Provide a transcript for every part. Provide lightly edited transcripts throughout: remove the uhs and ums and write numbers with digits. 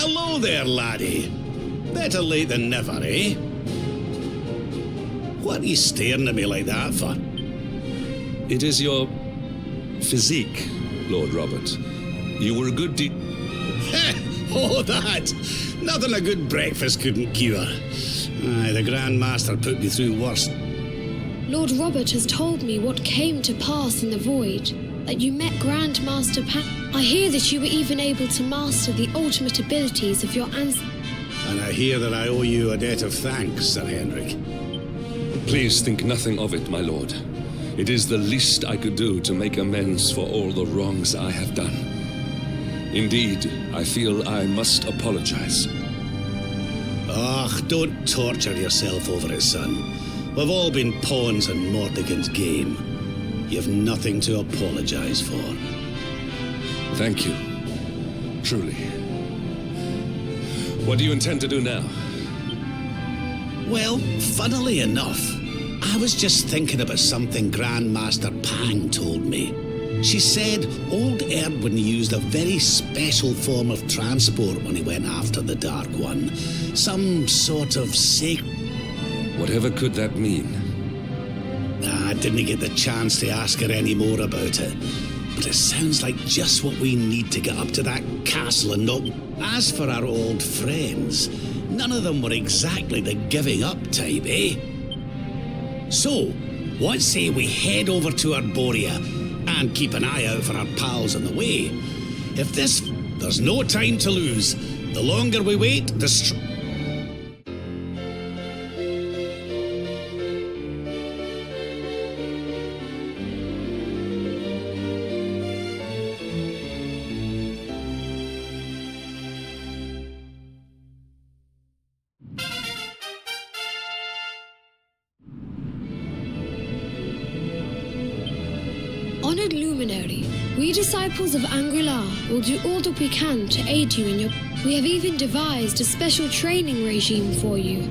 Hello there, laddie. Better late than never, eh? What are you staring at me like that for? It is your physique, Lord Robert. You were a good Oh, that! Nothing a good breakfast couldn't cure. Aye, the Grand Master put me through worse. Lord Robert has told me what came to pass in the void, that you met Grand Master I hear that you were even able to master the ultimate abilities of your ancestors. And I hear that I owe you a debt of thanks, Sir Henrik. Please think nothing of it, my lord. It is the least I could do to make amends for all the wrongs I have done. Indeed, I feel I must apologize. Ugh, don't torture yourself over it, son. We've all been pawns in Mordegon's game. You've nothing to apologize for. Thank you. Truly. What do you intend to do now? Well, funnily enough, I was just thinking about something Grandmaster Pang told me. She said old Erdwin used a very special form of transport when he went after the Dark One. Some sort of sacred... Whatever could that mean? I didn't get the chance to ask her any more about it. But it sounds like just what we need to get up to that castle and knock... As for our old friends, none of them were exactly the giving up type, eh? So, what say we head over to Arborea and keep an eye out for our pals on the way? There's no time to lose. The longer we wait, the Honored Luminary, we disciples of Angri-La will do all that we can to aid you in your... We have even devised a special training regime for you.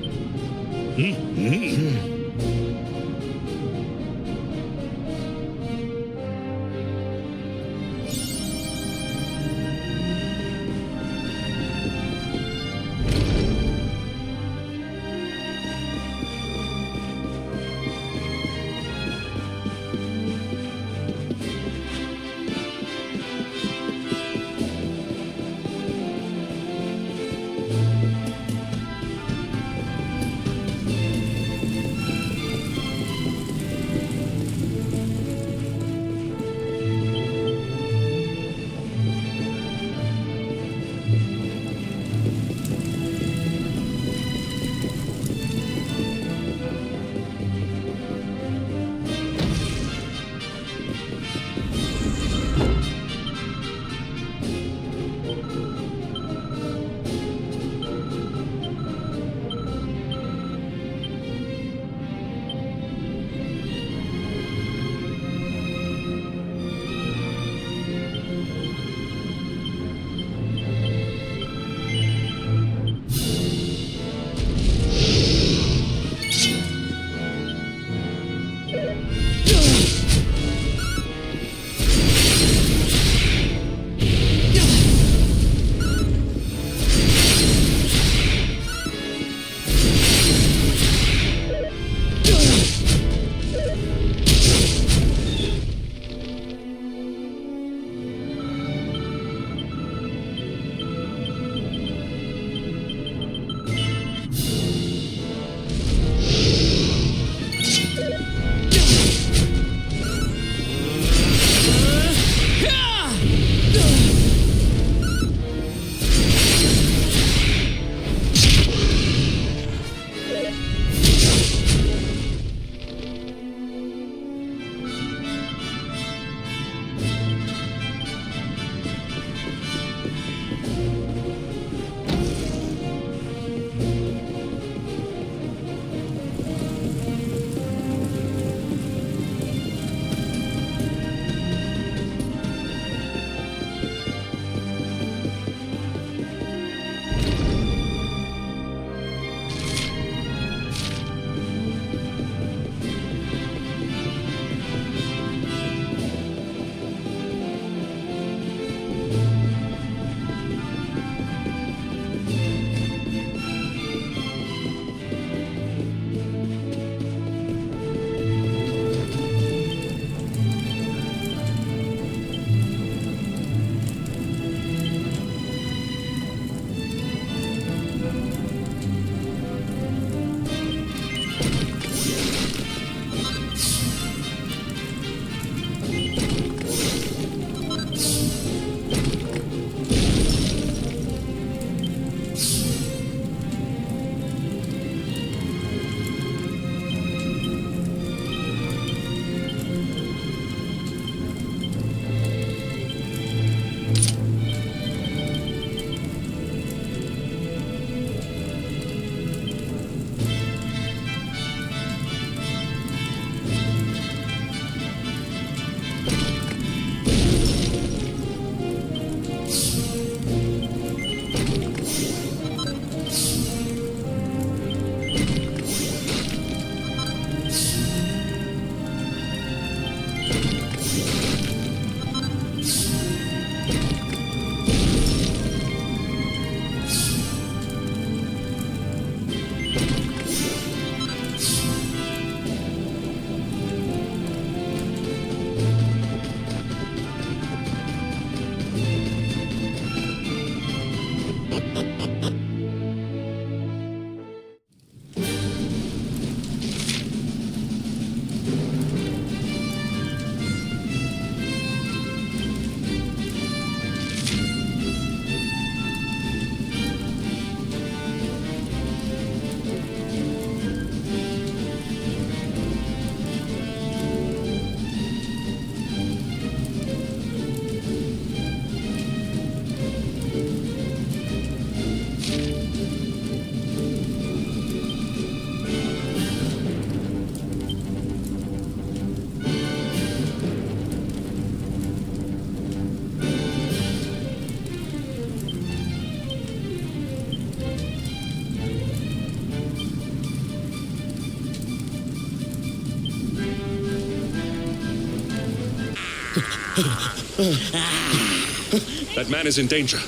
That man is in danger.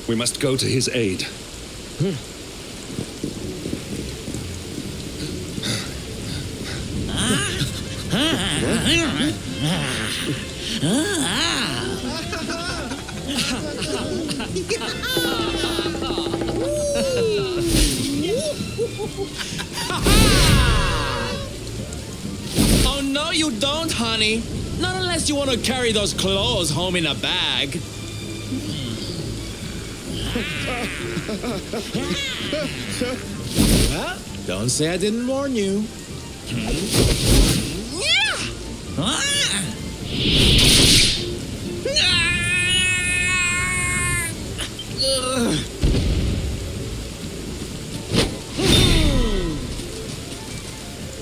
We must go to his aid. Oh, no, you don't, honey. Not unless you want to carry those clothes home in a bag. Well, don't say I didn't warn you.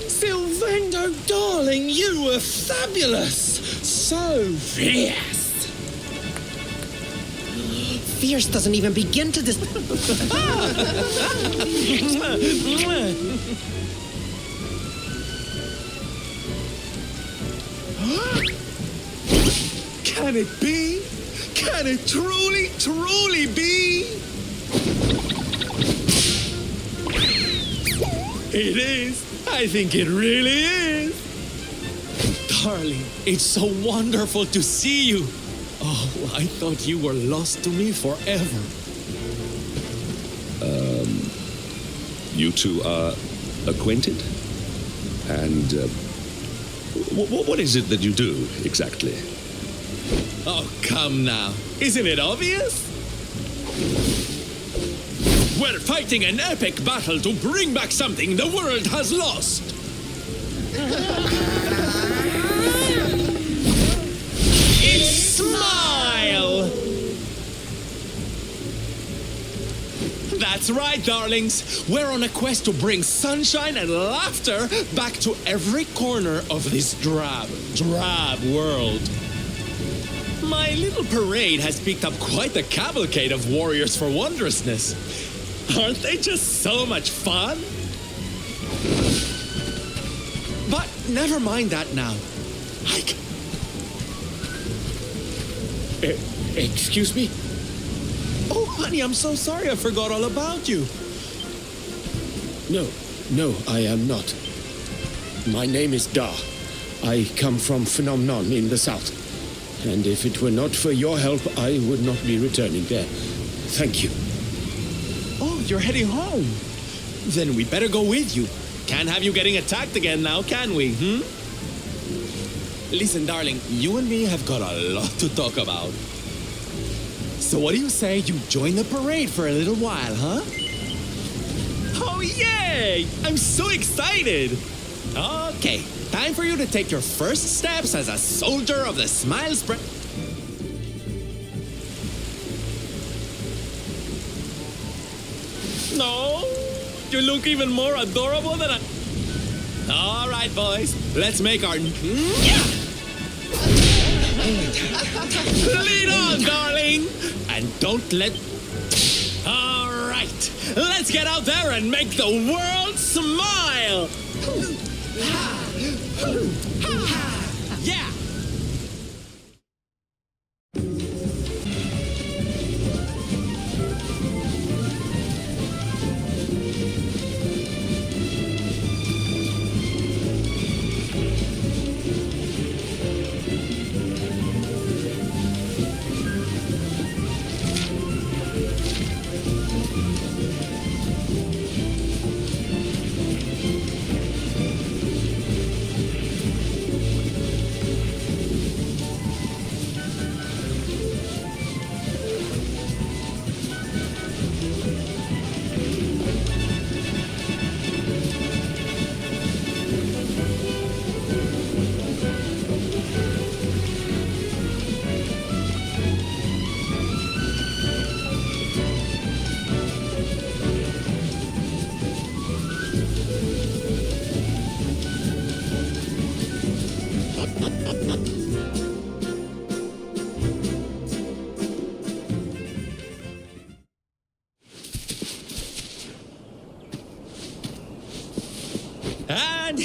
Silvendo, darling, you were fabulous. So fierce. Fierce doesn't even begin to dis... Can it be? Can it truly, truly be? It is. I think it really is. Darling, it's so wonderful to see you. Oh, I thought you were lost to me forever. You two are acquainted? And what is it that you do, exactly? Oh, come now. Isn't it obvious? We're fighting an epic battle to bring back something the world has lost. It's Smile! That's right, darlings. We're on a quest to bring sunshine and laughter back to every corner of this drab world. My little parade has picked up quite the cavalcade of warriors for wondrousness. Aren't they just so much fun? But never mind that now. Excuse me? Oh, honey, I'm so sorry I forgot all about you. No, I am not. My name is Da. I come from Phenomenon in the south. And if it were not for your help, I would not be returning there. Thank you. Oh, you're heading home. Then we better go with you. Can't have you getting attacked again now, can we, Listen, darling, you and me have got a lot to talk about. So what do you say you join the parade for a little while, huh? Oh, yay! I'm so excited! Okay, time for you to take your first steps as a soldier of the Smile Spread. No, you look even more adorable than I... All right, boys, let's make our... Lead on, darling! And don't let... All right, let's get out there and make the world smile! Yeah!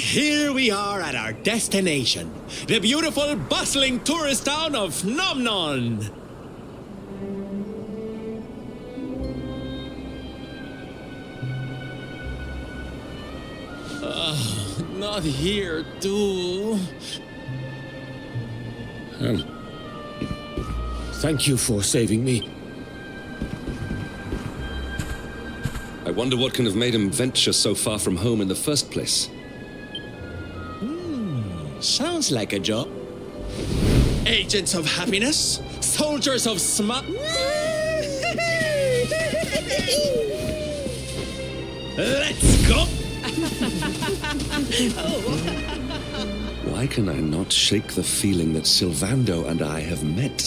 here we are at our destination, the beautiful, bustling tourist town of Nomnon. Not here, too. Thank you for saving me. I wonder what can have made him venture so far from home in the first place. Sounds like a job. Agents of happiness, soldiers of smut. Let's go! Why can I not shake the feeling that Sylvando and I have met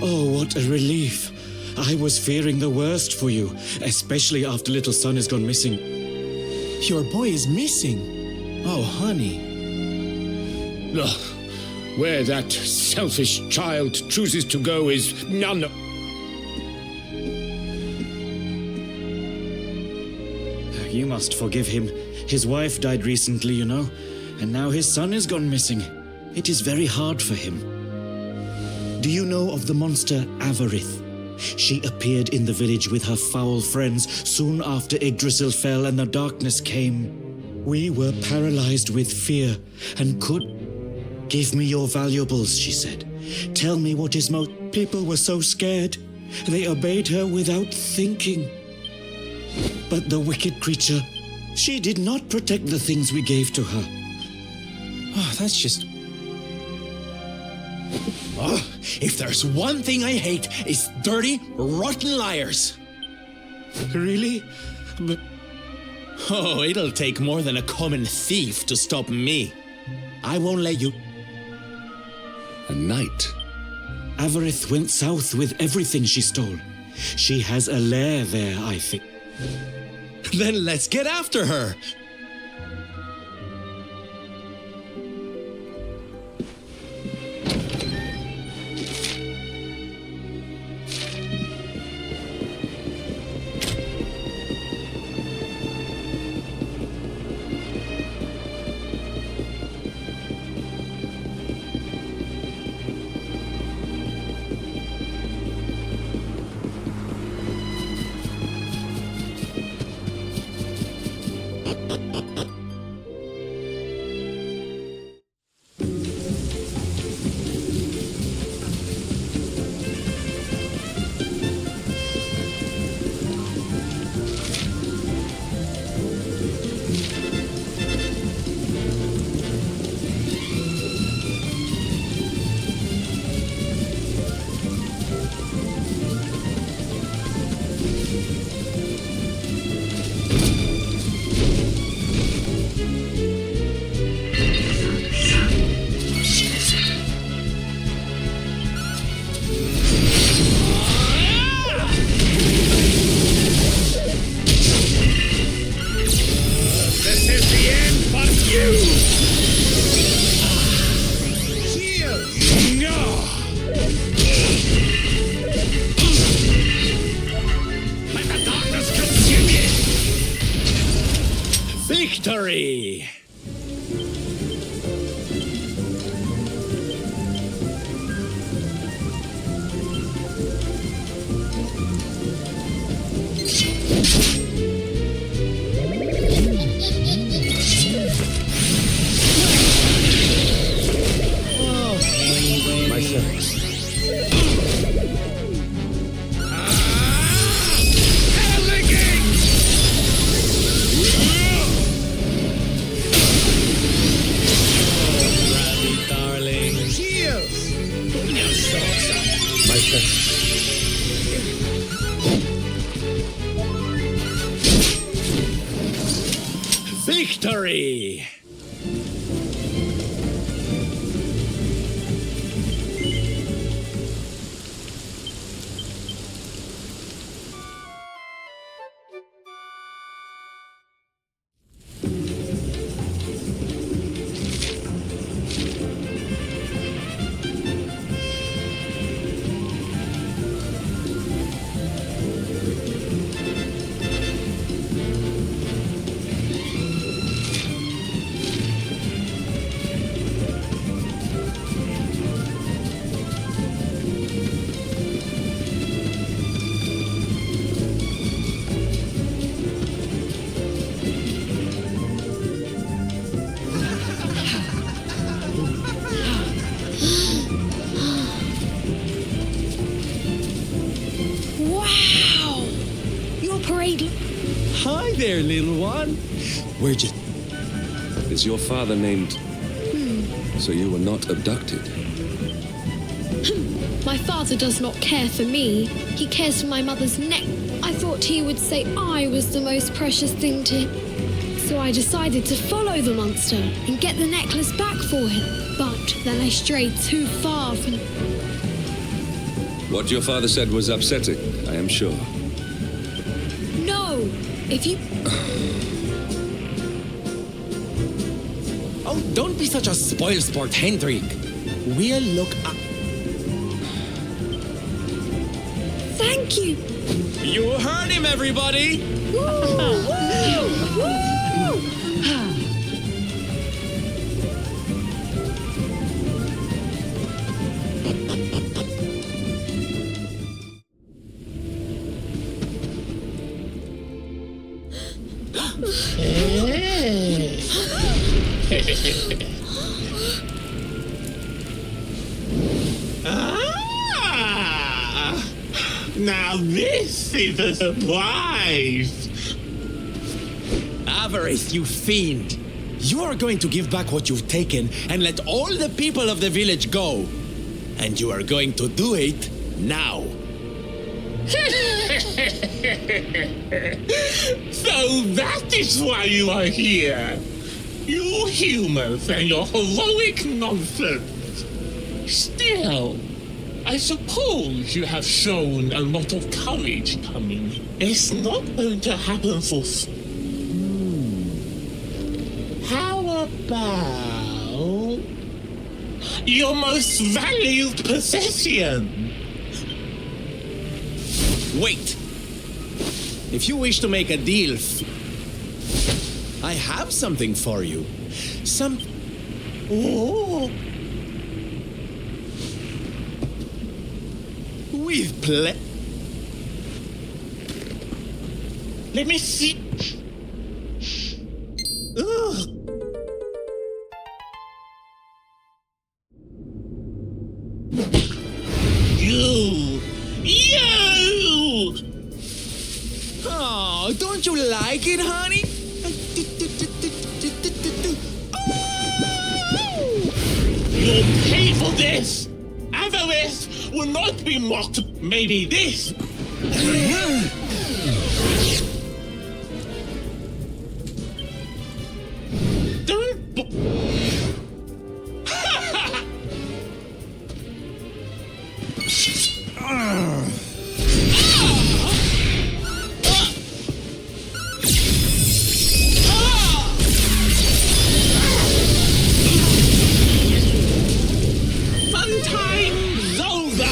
Oh, what a relief. I was fearing the worst for you, especially after little son has gone missing. Your boy is missing. Oh, honey. Ugh. Where that selfish child chooses to go is none. You must forgive him. His wife died recently, you know, and now his son is gone missing. It is very hard for him. Do you know of the monster Avarith? She appeared in the village with her foul friends soon after Yggdrasil fell and the darkness came. We were paralyzed with fear and could... Give me your valuables, she said. Tell me what is most... People were so scared. They obeyed her without thinking. But the wicked creature, she did not protect the things we gave to her. Oh, that's just... Oh, if there's one thing I hate, it's dirty, rotten liars. Really? But... Oh, it'll take more than a common thief to stop me. I won't let you... A knight? Avarith went south with everything she stole. She has a lair there, I think. Then let's get after her. Victory! Victory! Hi there, little one. Where'd you... Is your father named... So you were not abducted? My father does not care for me. He cares for my mother's neck. I thought he would say I was the most precious thing to him. So I decided to follow the monster and get the necklace back for him. But then I strayed too far from... What your father said was upsetting, I am sure. No! If you... Oh, don't be such a spoilsport, Hendrik. We'll look up. Thank you. You heard him, everybody! Woo! Woo! Woo! Now this is a surprise! Avarice, you fiend! You are going to give back what you've taken and let all the people of the village go. And you are going to do it now. So that is why you are here! You humans and your heroic nonsense! Still, I suppose you have shown a lot of courage coming. It's not going to happen for... How about... your most valued possession? Wait! If you wish to make a deal, I have something for you. Oh, With let me see. Ugh. You! Oh, don't you like it, honey? You'll pay for this! Avarice will not be mocked. Maybe this. Don't. Fun time's over!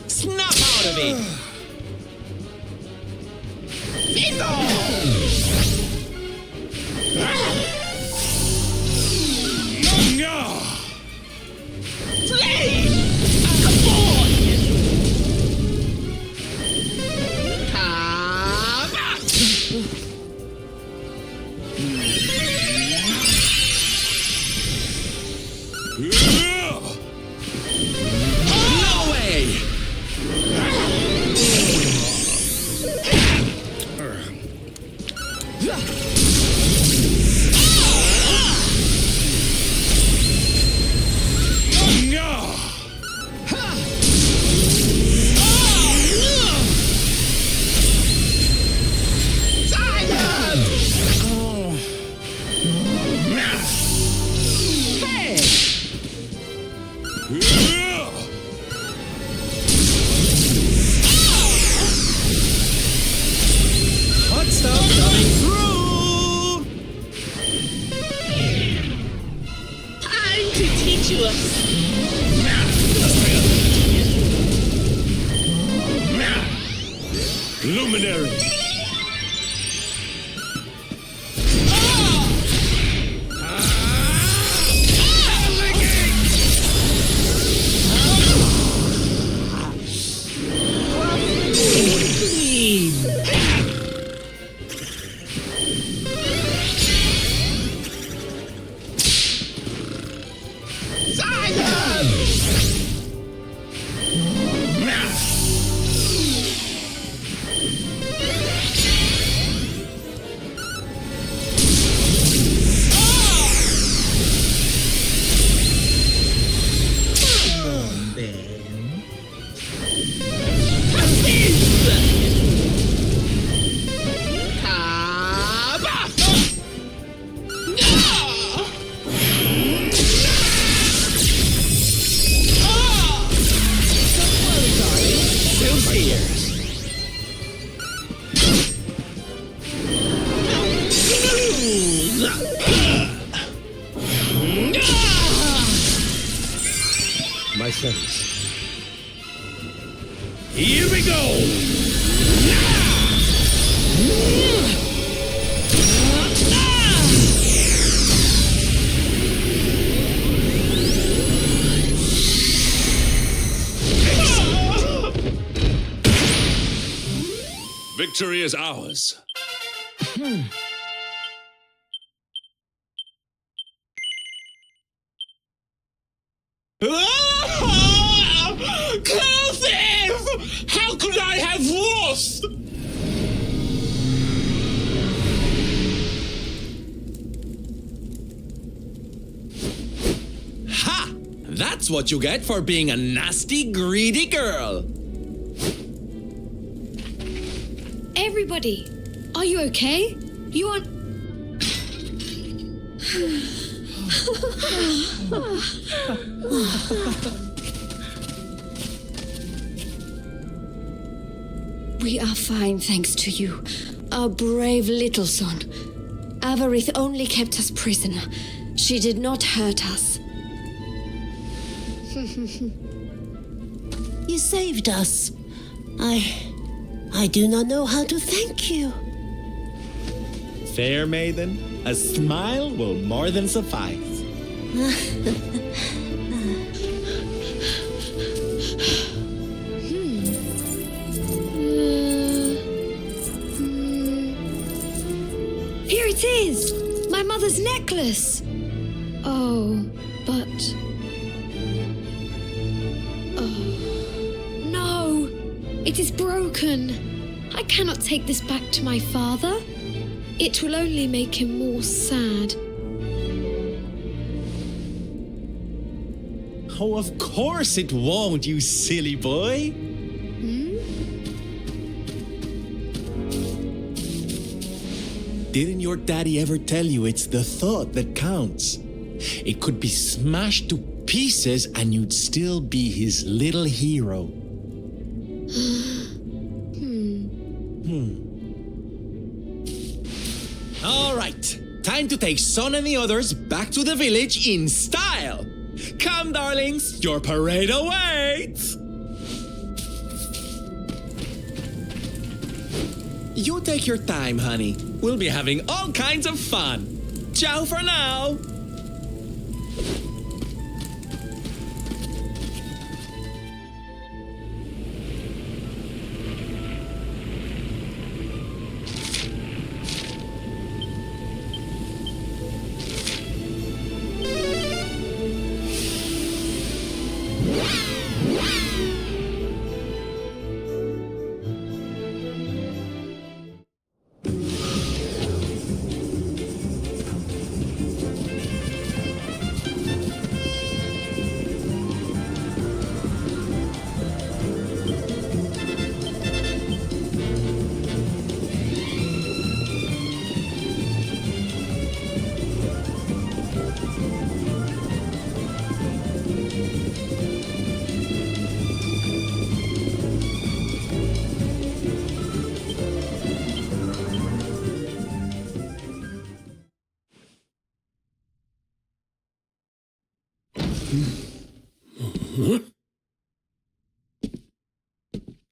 Snap out of it! No way! Hot stuff coming through! Time to teach you a... Luminary! friends. Here we go! Victory is ours. Curses! How could I have lost? Ha! That's what you get for being a nasty, greedy girl. Everybody, are you okay? You are... We are fine, thanks to you, our brave little son. Avarith only kept us prisoner. She did not hurt us. You saved us. I do not know how to thank you. Fair maiden, a smile will more than suffice. Here it is! My mother's necklace! Oh, but... Oh... No! It is broken! I cannot take this back to my father. It will only make him more sad. Oh, of course it won't, you silly boy. Didn't your daddy ever tell you it's the thought that counts? It could be smashed to pieces and you'd still be his little hero. All right, time to take Son and the others back to the village in style. Come, darlings, your parade awaits. You take your time, honey. We'll be having all kinds of fun. Ciao for now.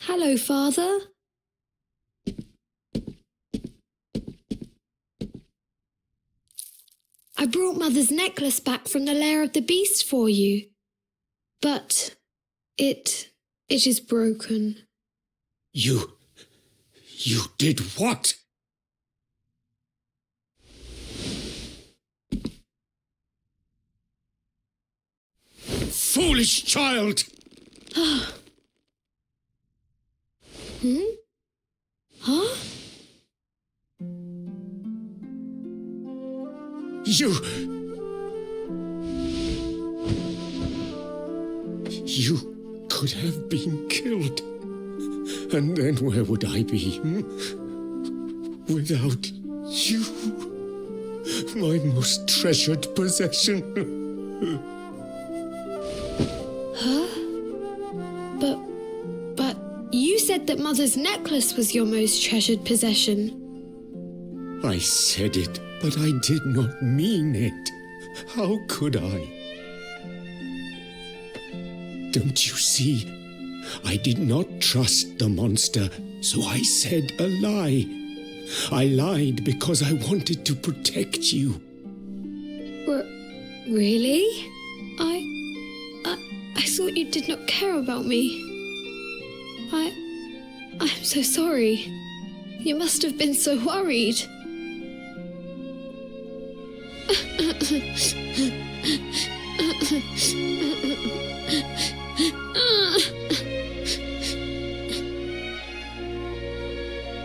Hello, Father. I brought Mother's necklace back from the lair of the beast for you. But it is broken. You did what? Foolish child! Huh? You could have been killed. And then where would I be? Without you, my most treasured possession. Huh? But you said that Mother's necklace was your most treasured possession. I said it, but I did not mean it. How could I? Don't you see? I did not trust the monster, so I said a lie. I lied because I wanted to protect you. Really? I thought you did not care about me. I'm so sorry. You must have been so worried.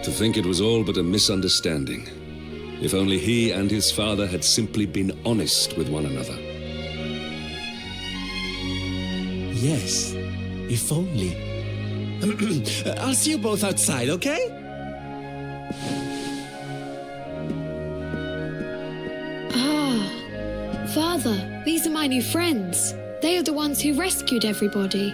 To think it was all but a misunderstanding. If only he and his father had simply been honest with one another. Yes, if only. I'll see you both outside, okay? Father, these are my new friends. They are the ones who rescued everybody.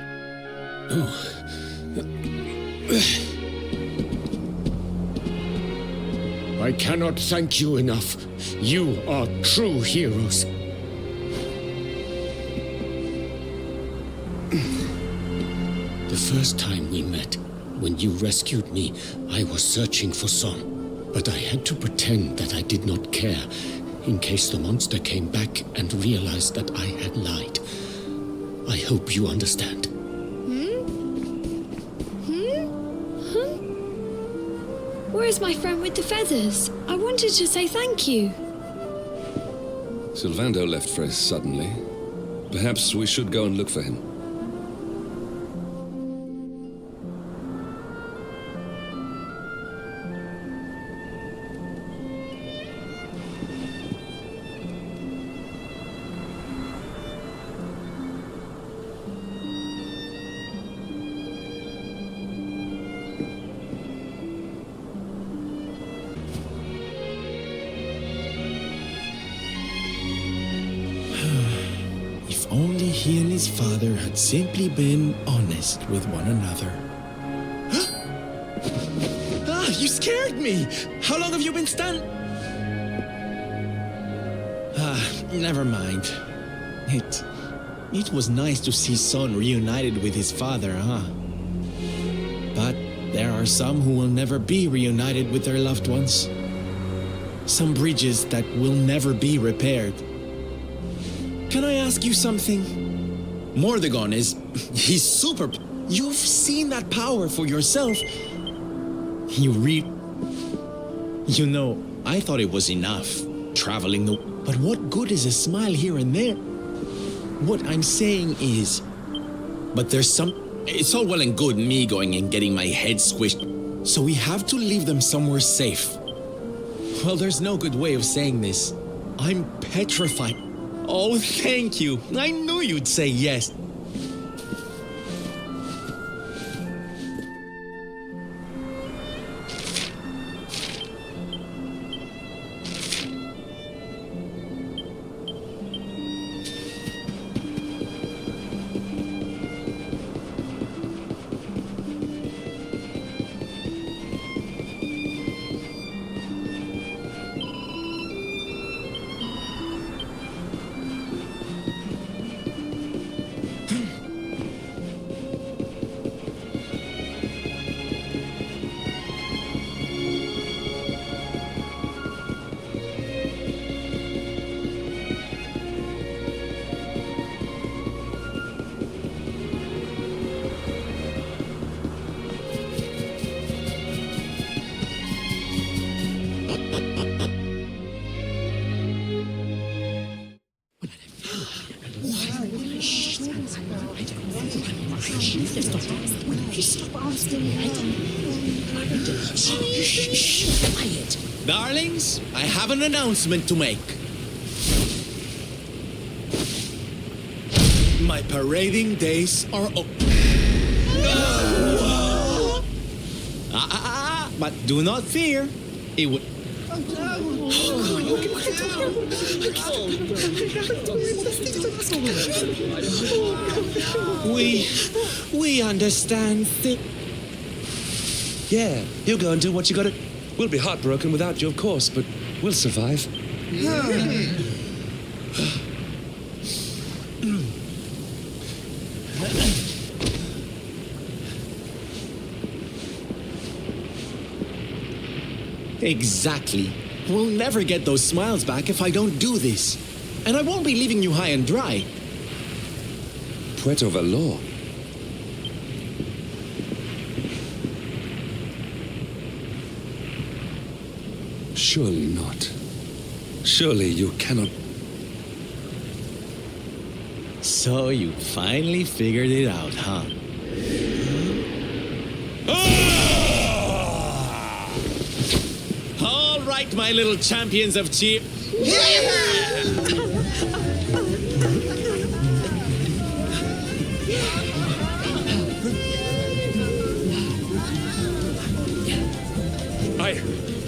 I cannot thank you enough. You are true heroes. The first time we met, when you rescued me, I was searching for Son. But I had to pretend that I did not care, in case the monster came back and realized that I had lied. I hope you understand. Where is my friend with the feathers? I wanted to say thank you. Sylvando left Frey suddenly. Perhaps we should go and look for him. Only he and his father had simply been honest with one another. You scared me! How long have you been standing? Never mind. It was nice to see Son reunited with his father, huh? But there are some who will never be reunited with their loved ones. Some bridges that will never be repaired. Can I ask you something? Mordegon he's super... You've seen that power for yourself. You know, I thought it was enough, traveling the... But what good is a smile here and there? What I'm saying is... But there's some... It's all well and good me going and getting my head squished. So we have to leave them somewhere safe. Well, there's no good way of saying this. I'm petrified. Oh, thank you. I knew you'd say yes. Darlings, I have an announcement to make. My parading days are over. But do not fear. It would... We understand. Yeah, you go and do what you gotta... We'll be heartbroken without you, of course, but we'll survive. Exactly. We'll never get those smiles back if I don't do this. And I won't be leaving you high and dry. Puerto Valor? Surely not. Surely you cannot... So you finally figured it out, huh? All right, my little champions of cheer.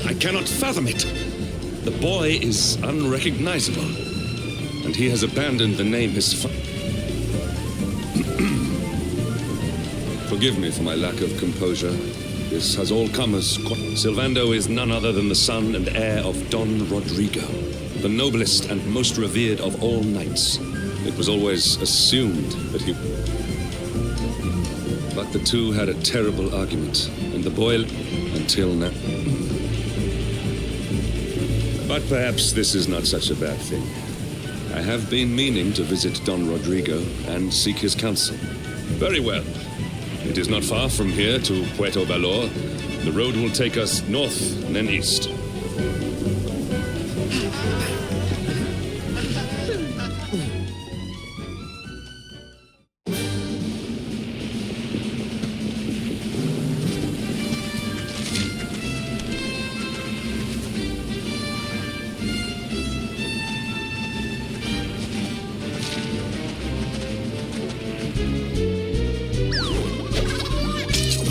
I cannot fathom it. The boy is unrecognizable, and he has abandoned the name his Forgive me for my lack of composure. This has all come as... Sylvando is none other than the son and heir of Don Rodrigo, the noblest and most revered of all knights. It was always assumed that he... But the two had a terrible argument, and the boy... until now... But perhaps this is not such a bad thing. I have been meaning to visit Don Rodrigo and seek his counsel. Very well. It is not far from here to Puerto Valor. The road will take us north and then east.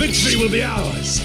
Victory will be ours!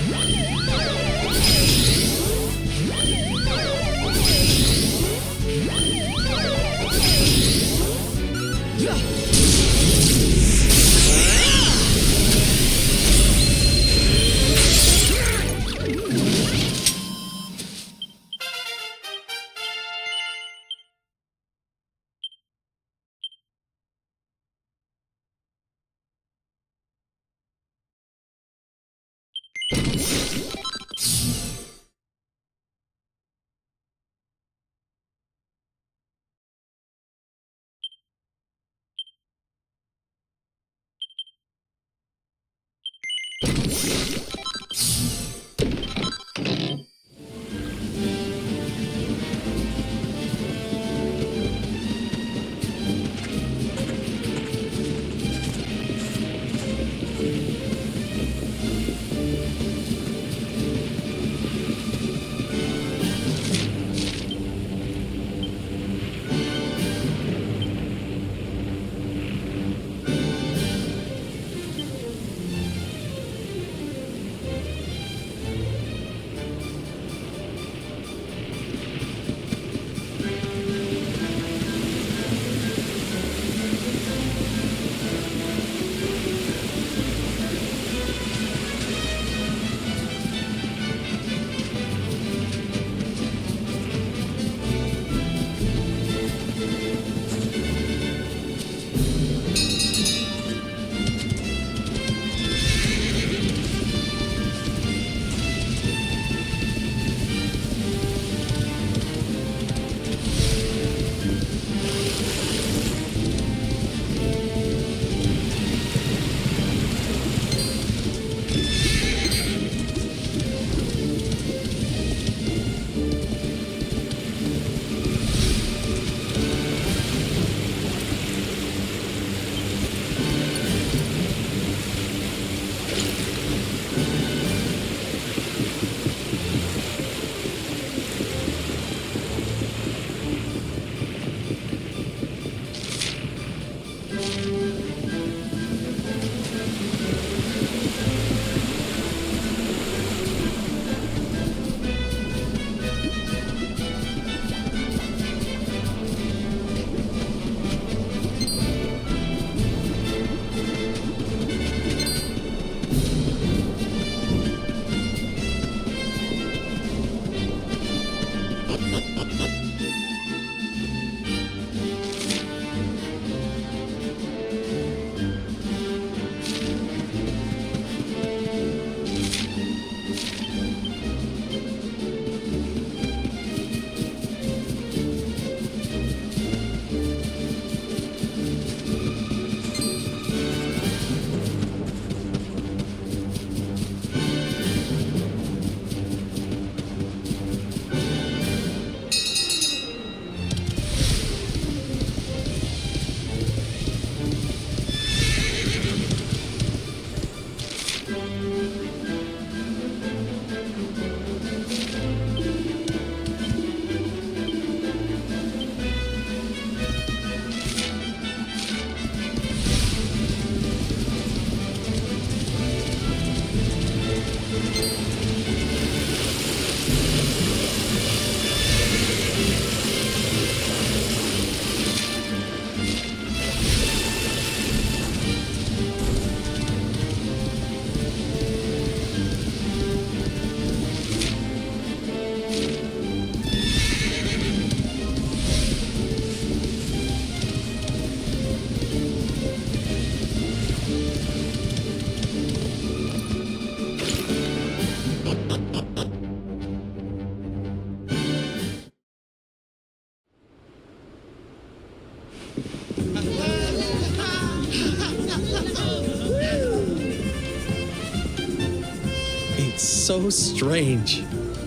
so strange.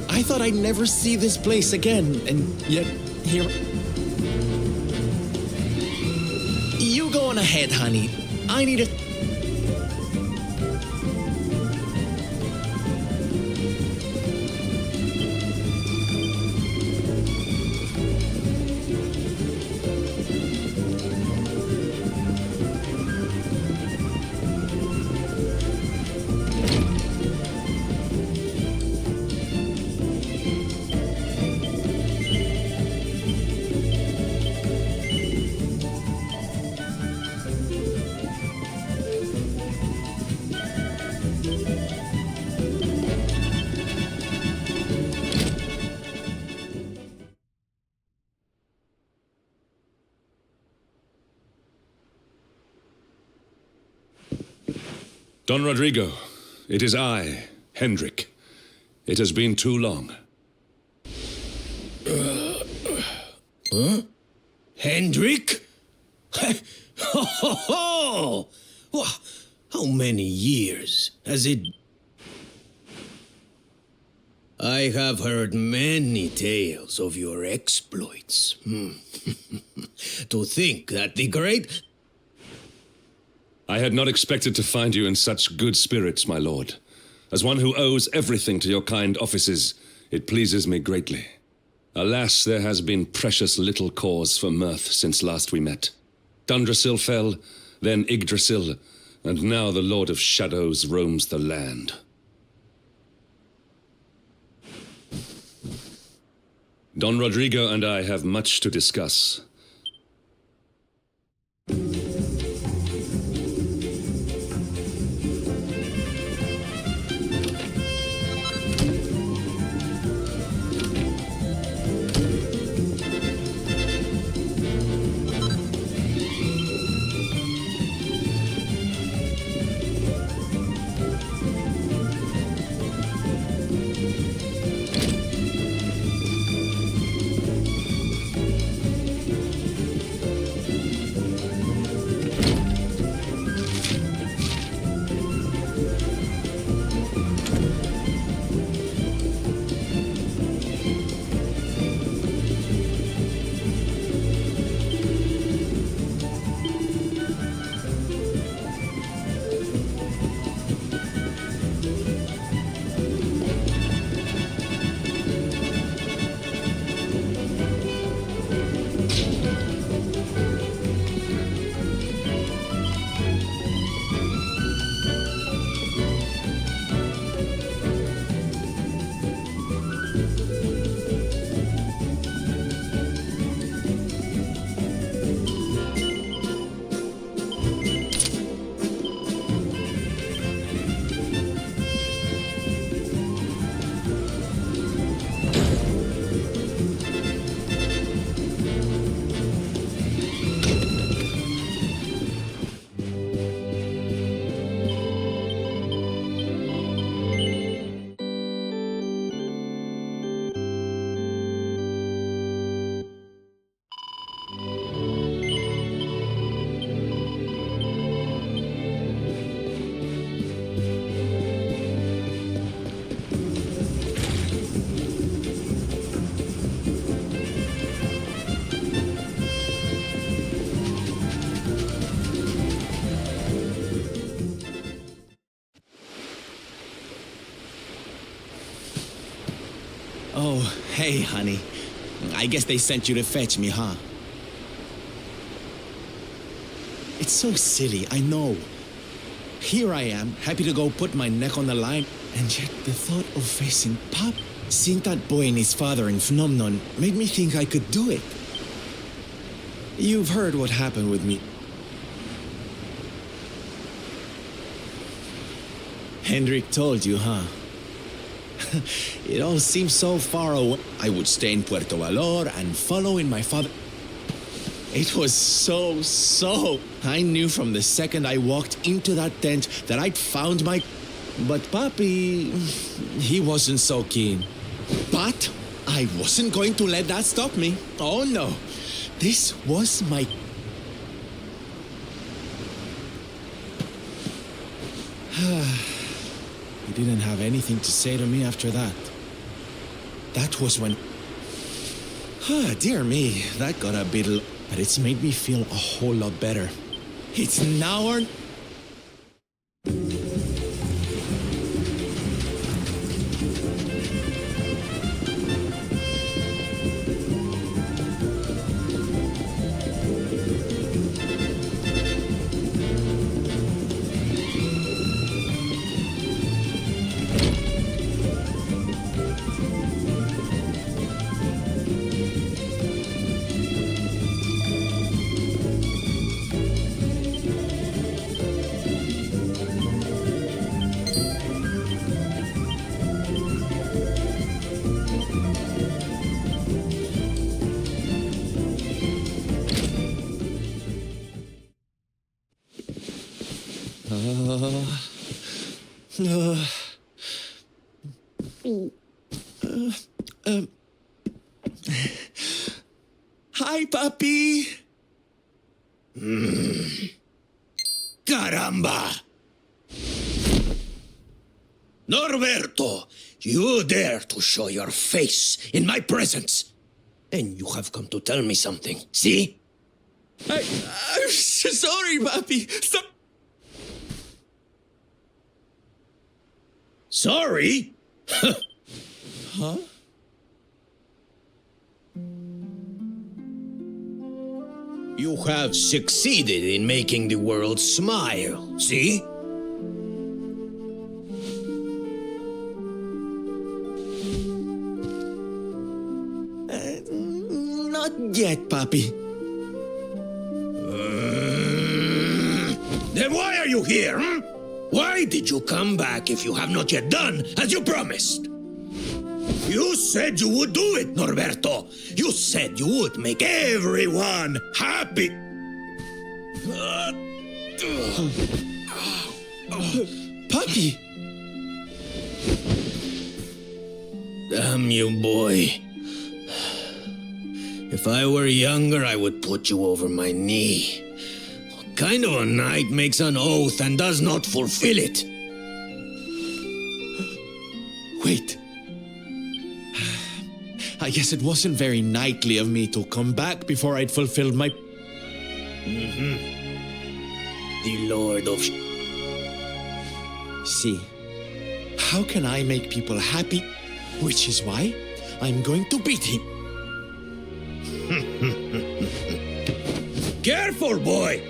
I thought I'd never see this place again, and yet here... You go on ahead, honey. I need a... Don Rodrigo, it is I, Hendrik. It has been too long. Huh? Hendrik? Ho, ho, ho! How many years has it... I have heard many tales of your exploits. To think that the great... I had not expected to find you in such good spirits, my lord. As one who owes everything to your kind offices, it pleases me greatly. Alas, there has been precious little cause for mirth since last we met. Dundrasil fell, then Yggdrasil, and now the Lord of Shadows roams the land. Don Rodrigo and I have much to discuss. Oh, hey, honey. I guess they sent you to fetch me, huh? It's so silly, I know. Here I am, happy to go put my neck on the line, and yet the thought of facing Pop, seeing that boy and his father in Phenomenon, made me think I could do it. You've heard what happened with me. Hendrik told you, huh? It all seems so far away. I would stay in Puerto Valor and follow in my father. It was so. I knew from the second I walked into that tent that I'd found my... But Papi, he wasn't so keen. But I wasn't going to let that stop me. Oh no. This was my... He didn't have anything to say to me after that. That was when... dear me, that got a bit... But it's made me feel a whole lot better. It's now or... Hi, puppy! Caramba! Norberto, you dare to show your face in my presence. And you have come to tell me something, see? I'm sorry, puppy. Sorry? Huh? You have succeeded in making the world smile, see? Not yet, puppy. Then why are you here, hmm? Why did you come back if you have not yet done as you promised? You said you would do it, Norberto. You said you would make everyone happy. Puppy! Damn you, boy. If I were younger, I would put you over my knee. What kind of a knight makes an oath and does not fulfill it? Wait. I guess it wasn't very knightly of me to come back before I'd fulfilled my... The Lord of... See, how can I make people happy? Which is why I'm going to beat him. Careful, boy!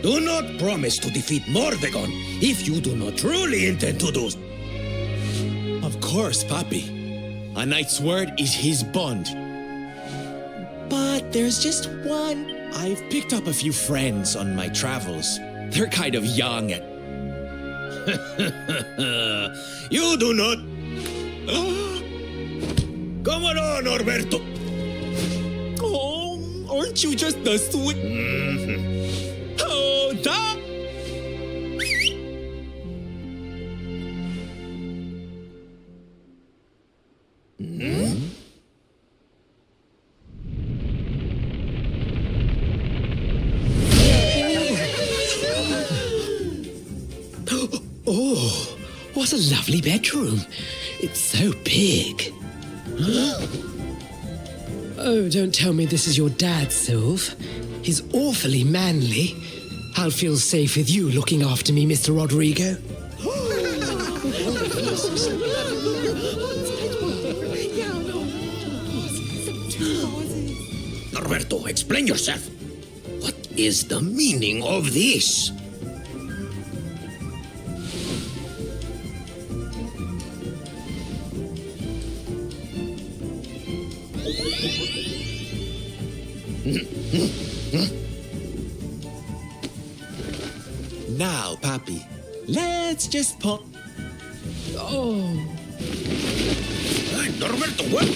Do not promise to defeat Mordegon if you do not truly intend to do so. Of course, Papi. A knight's word is his bond. But there's just one. I've picked up a few friends on my travels. They're kind of young and... You do not... Come on, Norberto! Oh, aren't you just the sweet... Oh, that... Oh, what a lovely bedroom. It's so big. Oh, don't tell me this is your dad, Sylve. He's awfully manly. I'll feel safe with you looking after me, Mr. Rodrigo. Norberto, explain yourself. What is the meaning of this? Now, Papi, let's just pop... Oh, Hey, Norberto, what?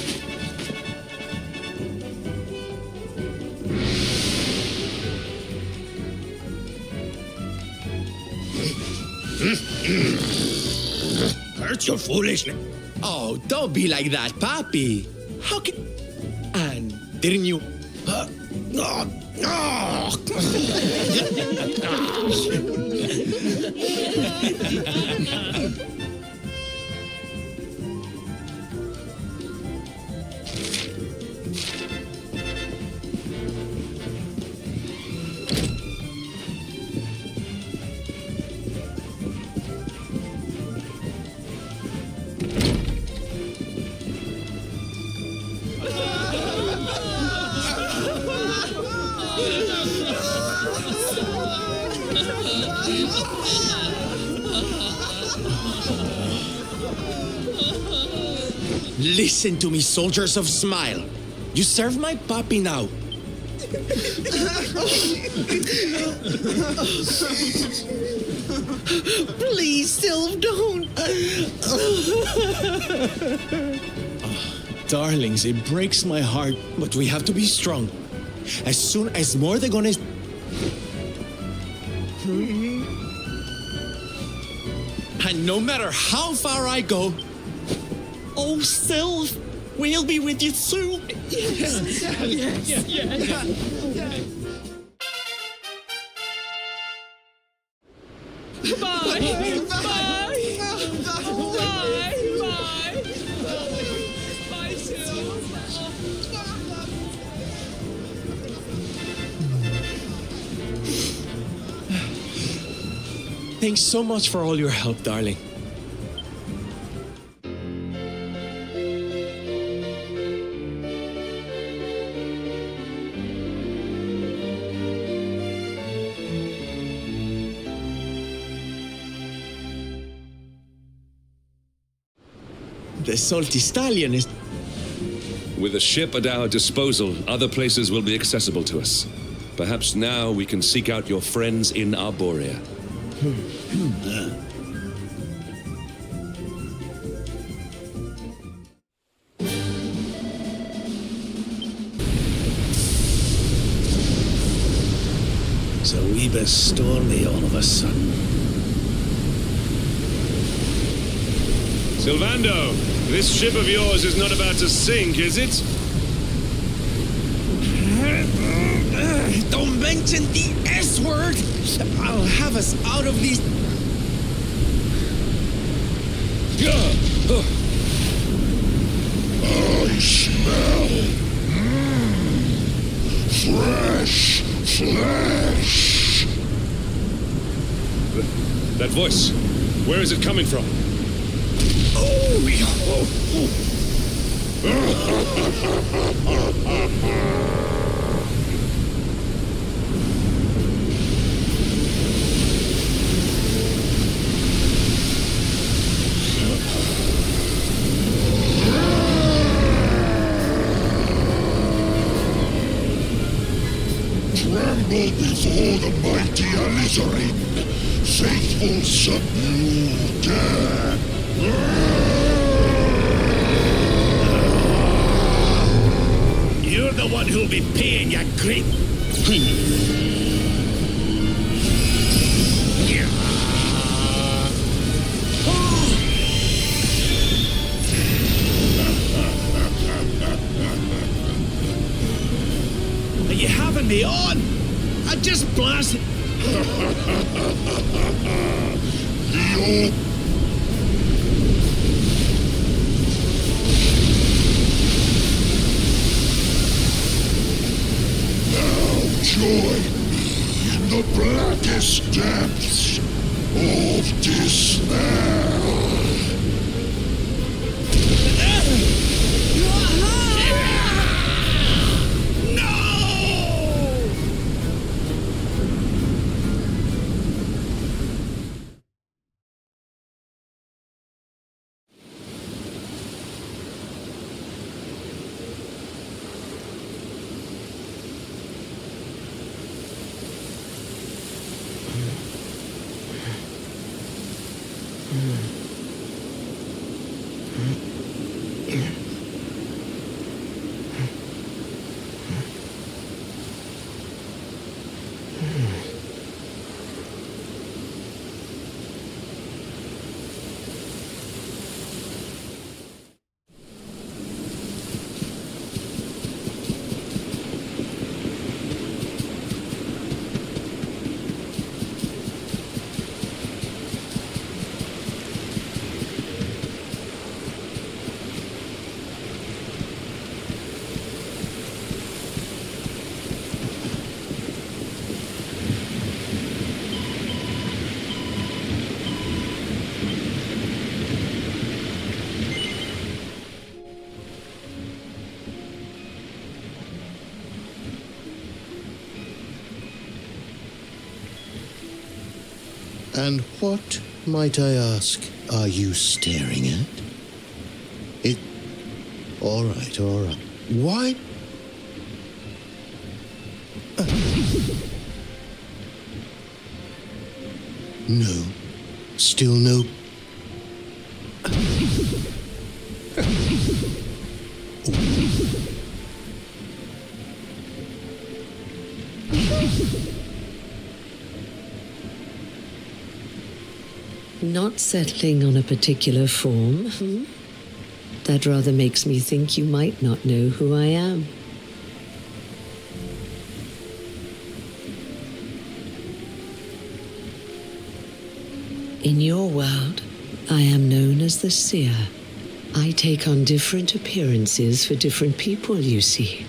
Hurts your foolishness. Oh, don't be like that, Papi. How can... And didn't you... Listen to me, soldiers of Smile. You serve my puppy now. Please, Sylph, don't. Darlings, it breaks my heart, but we have to be strong. As soon as Mordegon is... And no matter how far I go... Oh, Sylph, we'll be with you soon. Yes. Thanks so much for all your help, darling. The salty stallion is... With a ship at our disposal, other places will be accessible to us. Perhaps now we can seek out your friends in Arborea. It's a wee bit stormy all of a sudden. Sylvando, this ship of yours is not about to sink, is it? Don't mention the S word! I'll have us out of these... I smell fresh flesh. That voice, where is it coming from? Tremble before the mighty Alizarin. Faithful subdue death. You're the one who'll be paying, you great... Are you having me on? I just blasted... The join me in the blackest depths of despair. And what, might I ask, are you staring at? All right. Why? No. Still no. Not settling on a particular form, That rather makes me think you might not know who I am. In your world, I am known as the Seer. I take on different appearances for different people, you see.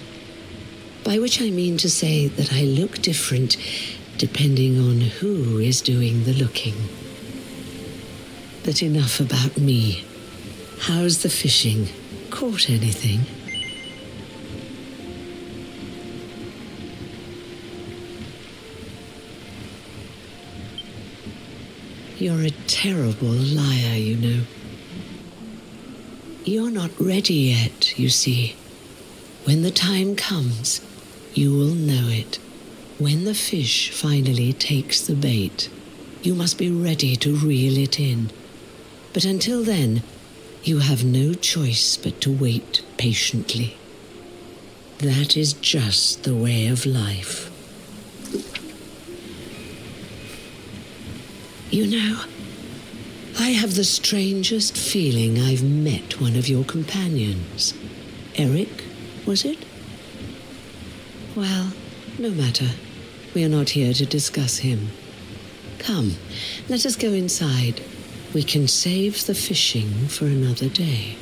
By which I mean to say that I look different depending on who is doing the looking. But enough about me. How's the fishing? Caught anything? You're a terrible liar, you know. You're not ready yet, you see. When the time comes, you will know it. When the fish finally takes the bait, you must be ready to reel it in. But until then, you have no choice but to wait patiently. That is just the way of life. You know, I have the strangest feeling I've met one of your companions. Eric, was it? Well, no matter. We are not here to discuss him. Come, let us go inside. We can save the fishing for another day.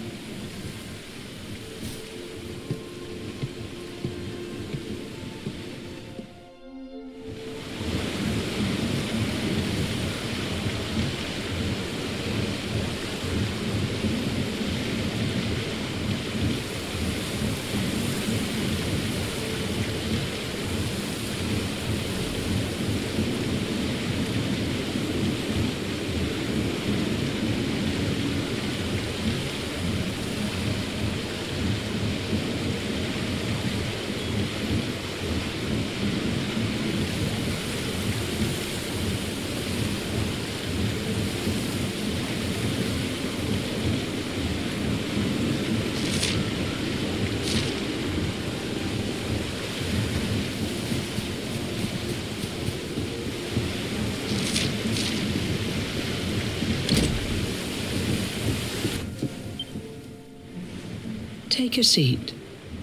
Take a seat.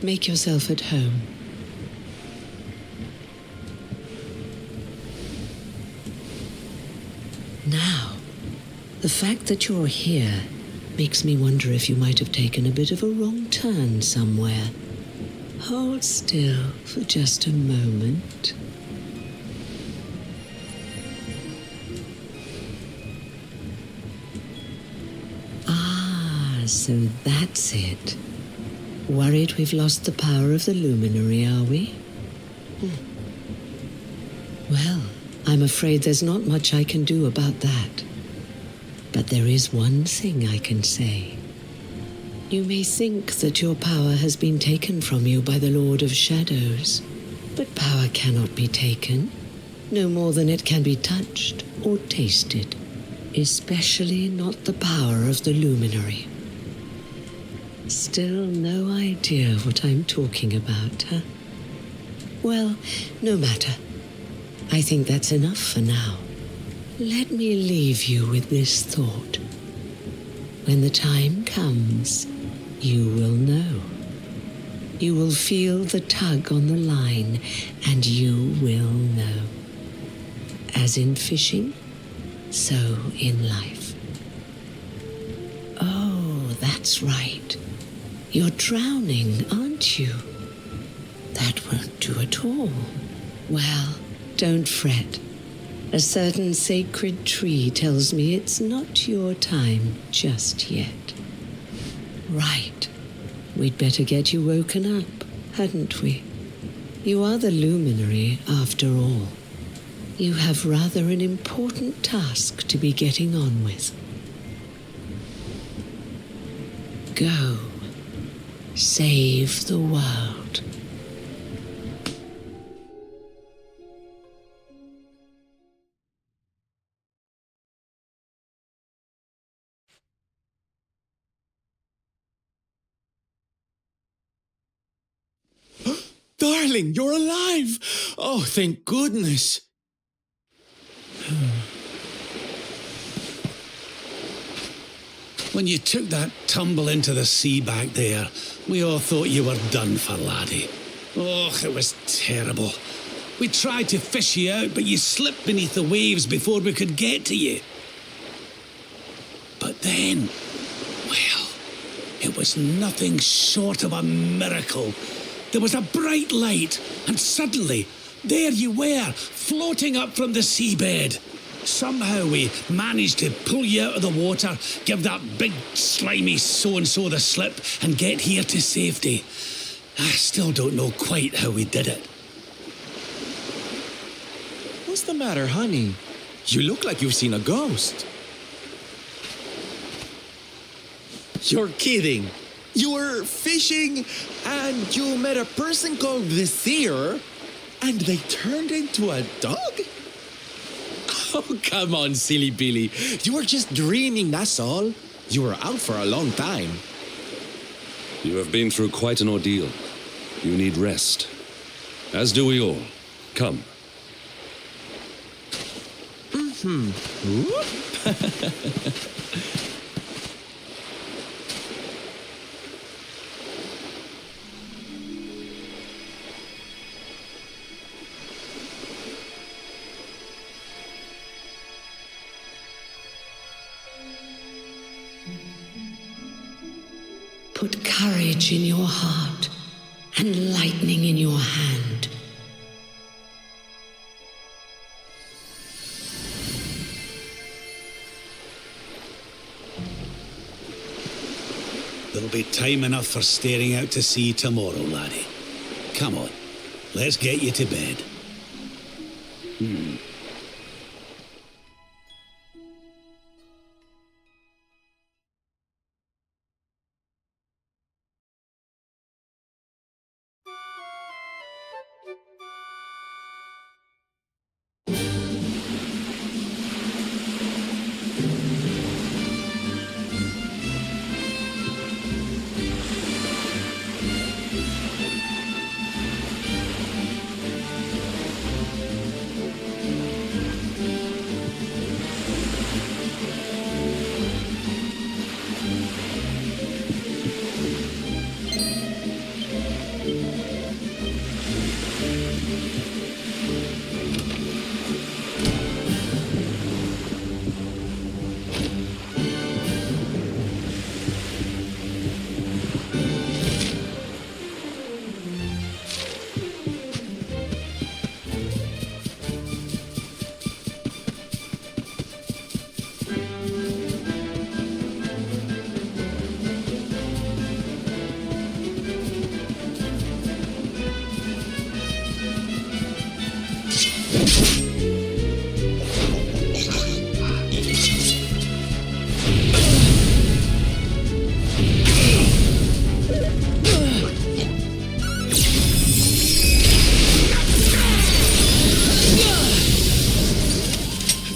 Make yourself at home. Now, the fact that you're here makes me wonder if you might have taken a bit of a wrong turn somewhere. Hold still for just a moment. Ah, so that's it. Worried we've lost the power of the luminary, are we? Well, I'm afraid there's not much I can do about that. But there is one thing I can say. You may think that your power has been taken from you by the Lord of Shadows, but power cannot be taken, no more than it can be touched or tasted, especially not the power of the luminary. Still no idea what I'm talking about, huh? Well, no matter. I think that's enough for now. Let me leave you with this thought. When the time comes, you will know. You will feel the tug on the line, and you will know. As in fishing, so in life. Oh, that's right. You're drowning, aren't you? That won't do at all. Well, don't fret. A certain sacred tree tells me it's not your time just yet. Right. We'd better get you woken up, hadn't we? You are the luminary, after all. You have rather an important task to be getting on with. Go. Save the world. Darling, you're alive! Oh, thank goodness! When you took that tumble into the sea back there, we all thought you were done for, laddie. Oh, it was terrible. We tried to fish you out, but you slipped beneath the waves before we could get to you. But then, well, it was nothing short of a miracle. There was a bright light, and suddenly, there you were, floating up from the seabed. Somehow we managed to pull you out of the water, give that big slimy so-and-so the slip, and get here to safety. I still don't know quite how we did it. What's the matter, honey? You look like you've seen a ghost. You're kidding. You were fishing and you met a person called the Seer and they turned into a dog? Oh, come on, silly Billy. You were just dreaming, that's all. You were out for a long time. You have been through quite an ordeal. You need rest. As do we all. Come. Put courage in your heart and lightning in your hand. There'll be time enough for staring out to sea tomorrow, laddie. Come on, let's get you to bed.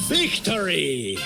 Victory!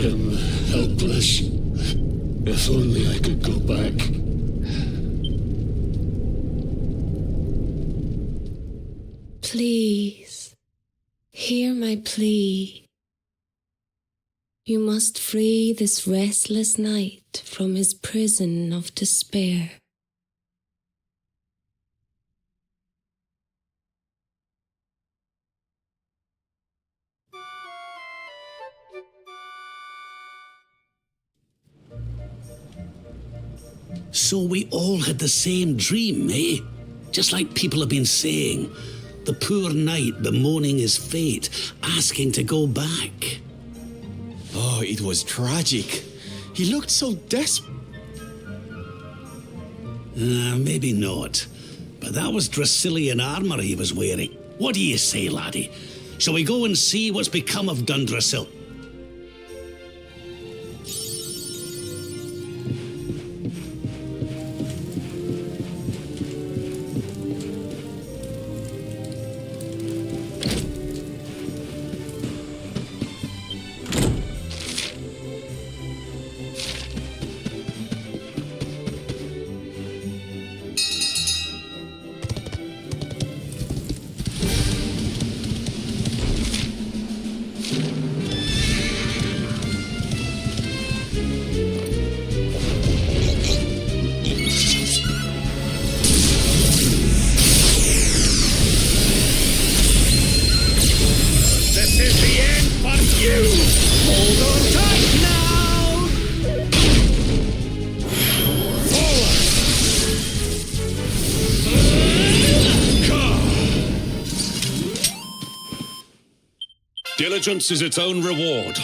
am helpless. If only I could go back. Please, hear my plea. You must free this restless knight from his prison of despair. So we all had the same dream, eh? Just like people have been saying. The poor knight bemoaning his fate, asking to go back. Oh, it was tragic. He looked so desperate. Maybe not. But that was Dracilian armor he was wearing. What do you say, laddie? Shall we go and see what's become of Dundrasil? Diligence is its own reward.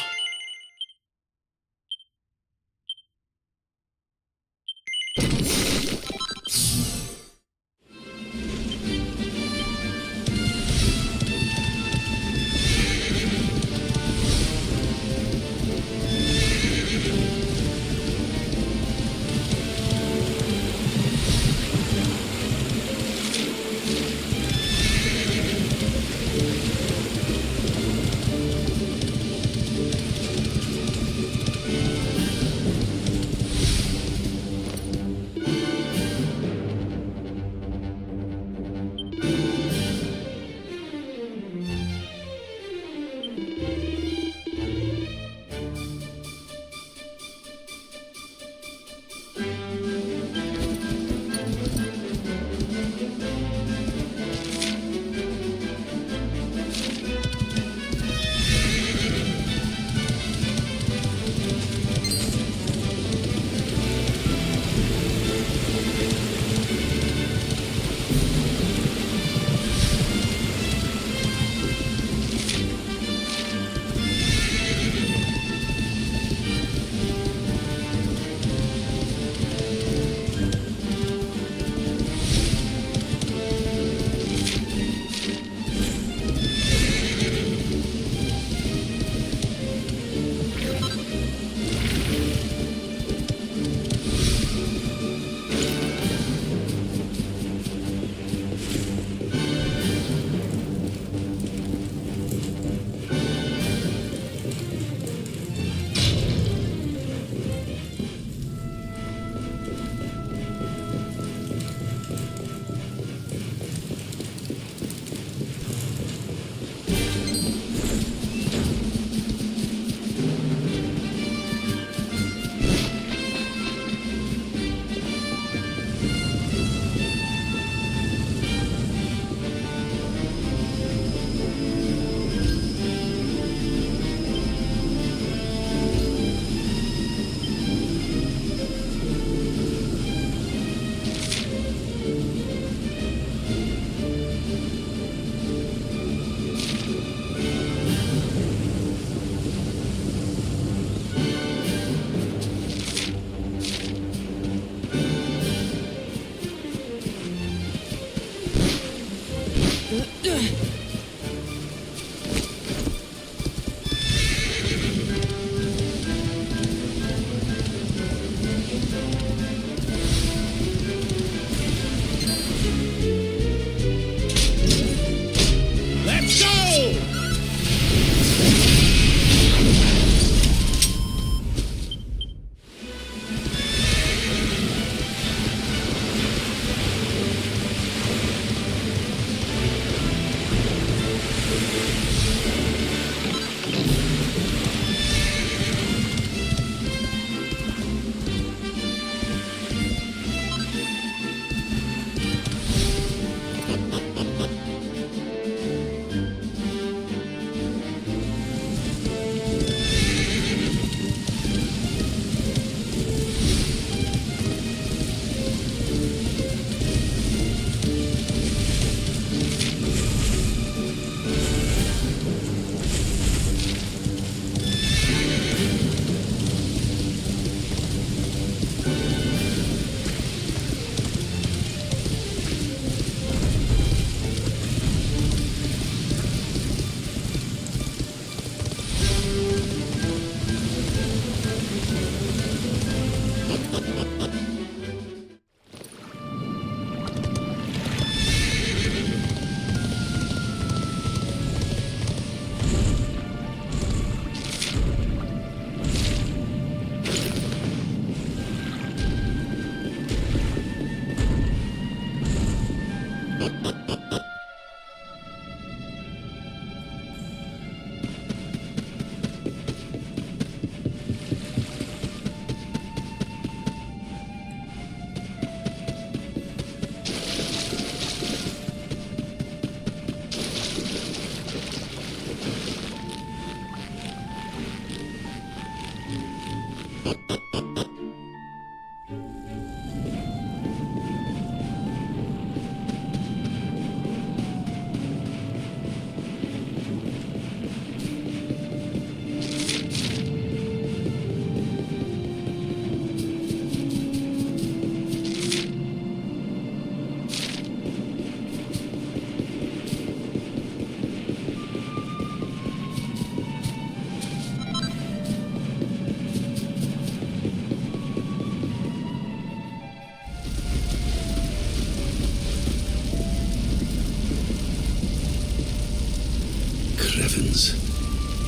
Crevens.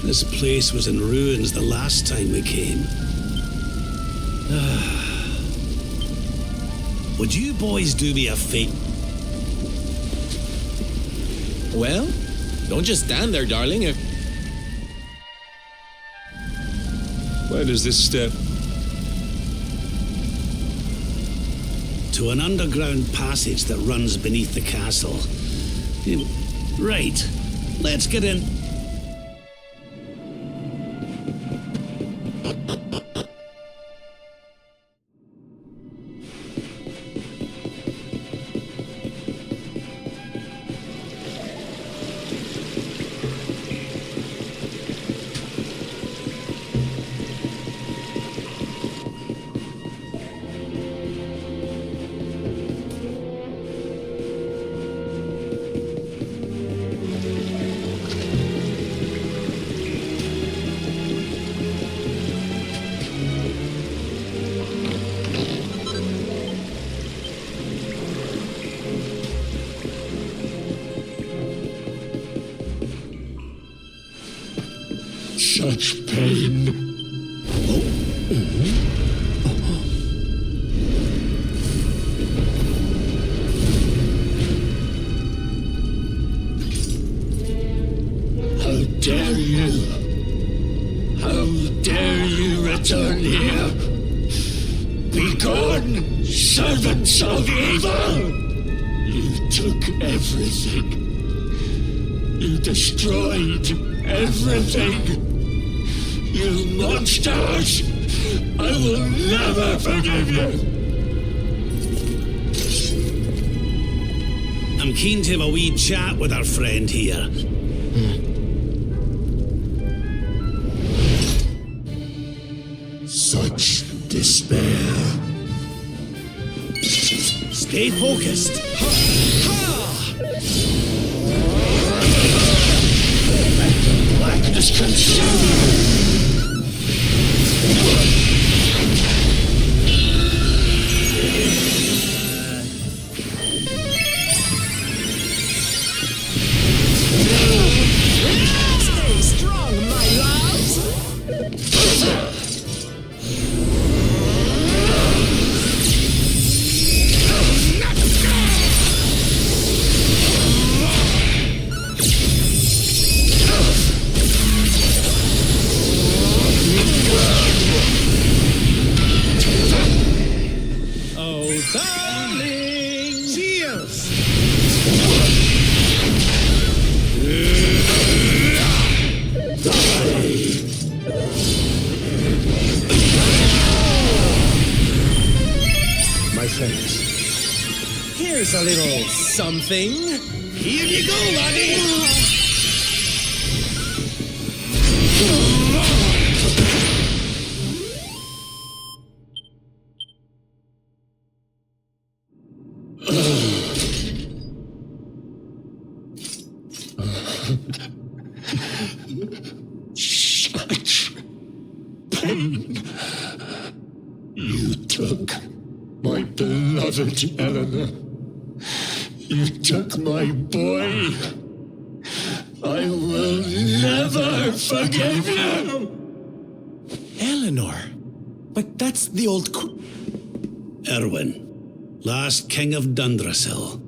This place was in ruins the last time we came. Would you boys do me a favor? Well, don't just stand there, darling. Where does this step? To an underground passage that runs beneath the castle. Right. Let's get in. Such pain. How dare you? How dare you return here? Be gone, servants of evil! You took everything. You destroyed everything. You monsters! I will never forgive you! I'm keen to have a wee chat with our friend here. Such despair. Stay focused. Blackness consume you! Stay strong, my loves! Oh, darling! Cheers! My friends, Here's a little something. Here you go, laddie! Such pain. You took my beloved Eleanor. You took my boy. I will never forgive you. Eleanor. But that's the old Erwin, last king of Dundrasil.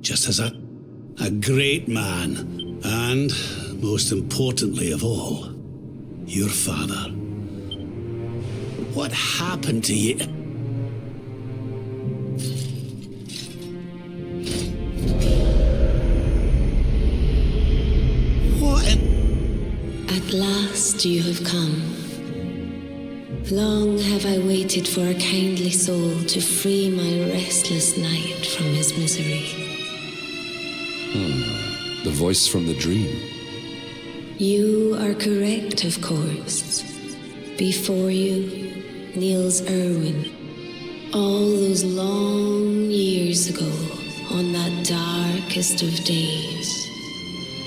Just as a great man, and, most importantly of all, your father. What happened to you? At last you have come. Long have I waited for a kindly soul to free my restless night from his misery. The voice from the dream. You are correct, of course. Before you kneels Erwin. All those long years ago, on that darkest of days,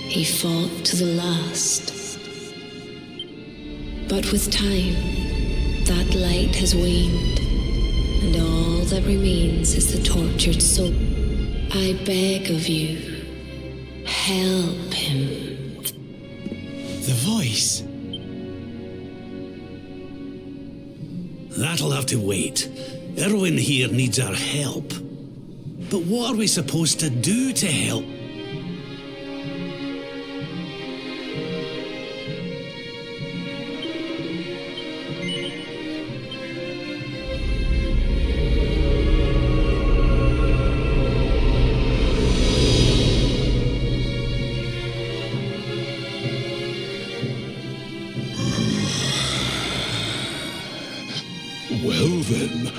he fought to the last. But with time, that light has waned, and all that remains is the tortured soul. I beg of you, help him. The voice. That'll have to wait. Erwin here needs our help. But what are we supposed to do to help? Well then.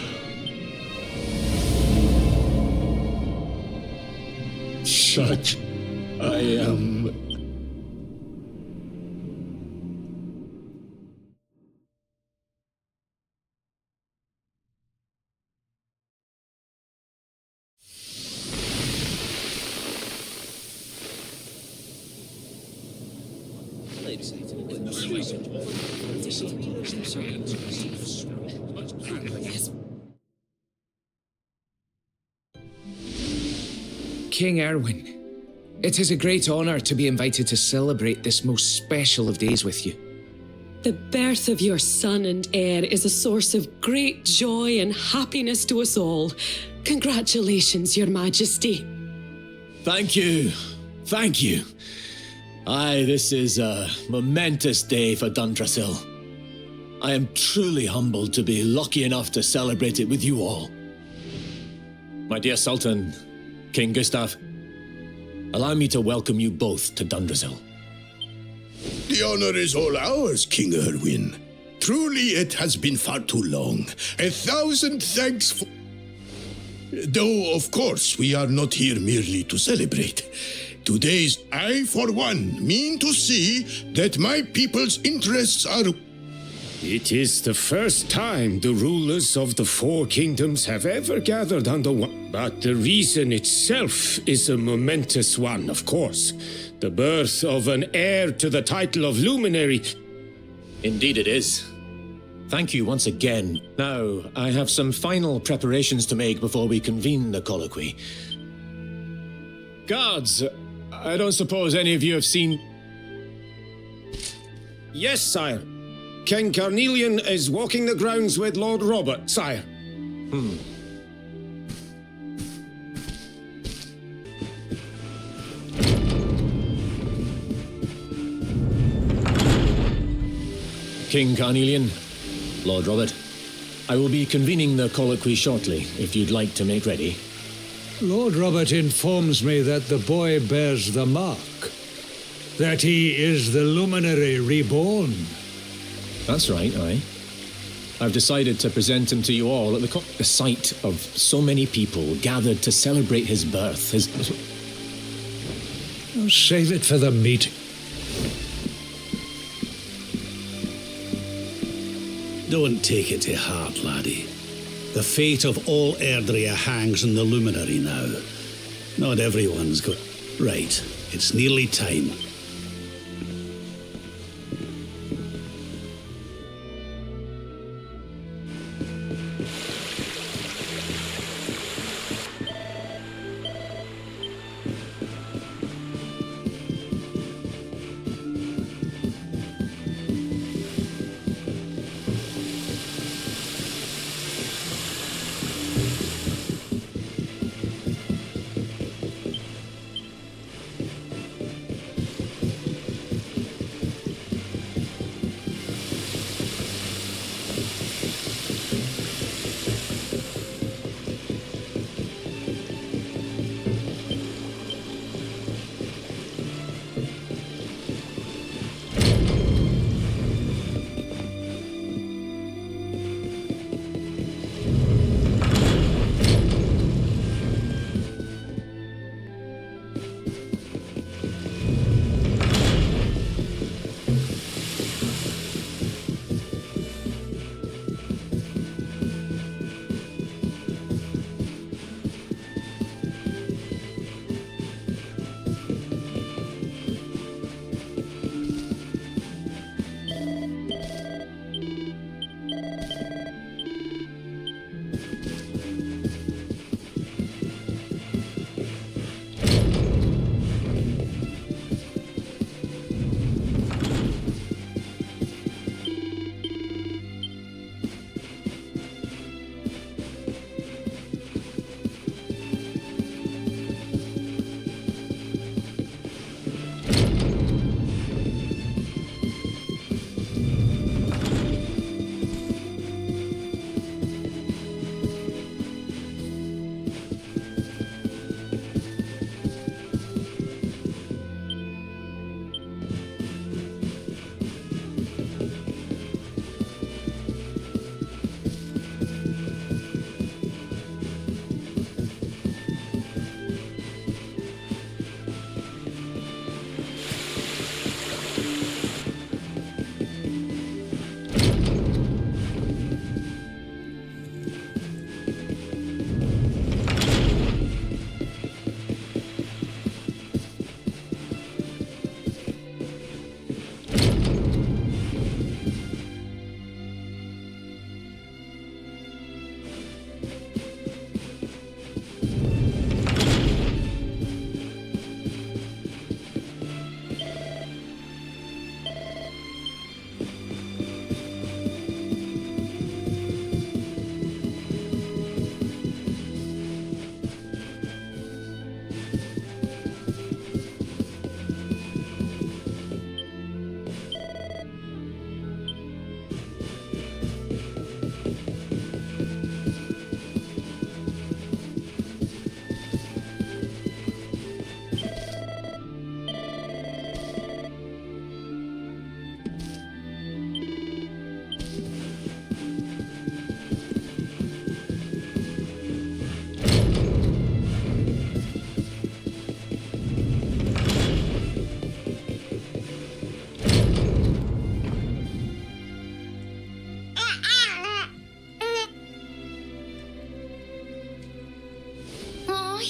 Such I am. King Erwin, it is a great honor to be invited to celebrate this most special of days with you. The birth of your son and heir is a source of great joy and happiness to us all. Congratulations, Your Majesty. Thank you. Thank you. Aye, this is a momentous day for Dundrasil. I am truly humbled to be lucky enough to celebrate it with you all. My dear Sultan, King Gustav, allow me to welcome you both to Dundrasil. The honor is all ours, King Erwin. Truly, it has been far too long. 1,000 thanks for... Though, of course, we are not here merely to celebrate. Today's I, for one, mean to see that my people's interests are... It is the first time the rulers of the four kingdoms have ever gathered under one. But the reason itself is a momentous one, of course. The birth of an heir to the title of luminary. Indeed it is. Thank you once again. Now, I have some final preparations to make before we convene the colloquy. Guards, I don't suppose any of you have seen... Yes, sire. King Carnelian is walking the grounds with Lord Robert, sire. King Carnelian, Lord Robert, I will be convening the colloquy shortly, if you'd like to make ready. Lord Robert informs me that the boy bears the mark, that he is the luminary reborn. That's right, aye. I've decided to present him to you all at the sight of so many people gathered to celebrate his birth. Save it for the meeting. Don't take it to heart, laddie. The fate of all Erdrea hangs on the luminary now. Not everyone's got... Right, it's nearly time.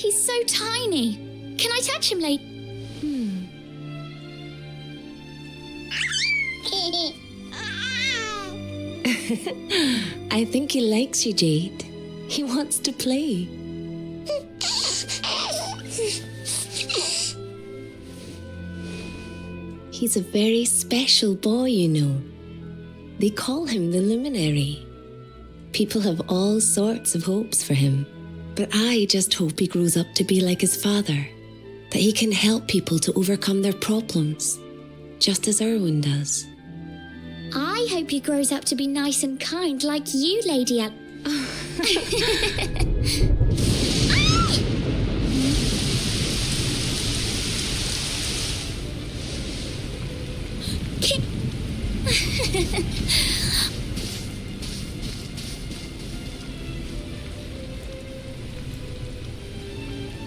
He's so tiny. Can I touch him later? I think he likes you, Jade. He wants to play. He's a very special boy, you know. They call him the Luminary. People have all sorts of hopes for him. But I just hope he grows up to be like his father. That he can help people to overcome their problems. Just as Erwin does. I hope he grows up to be nice and kind like you, Lady Al.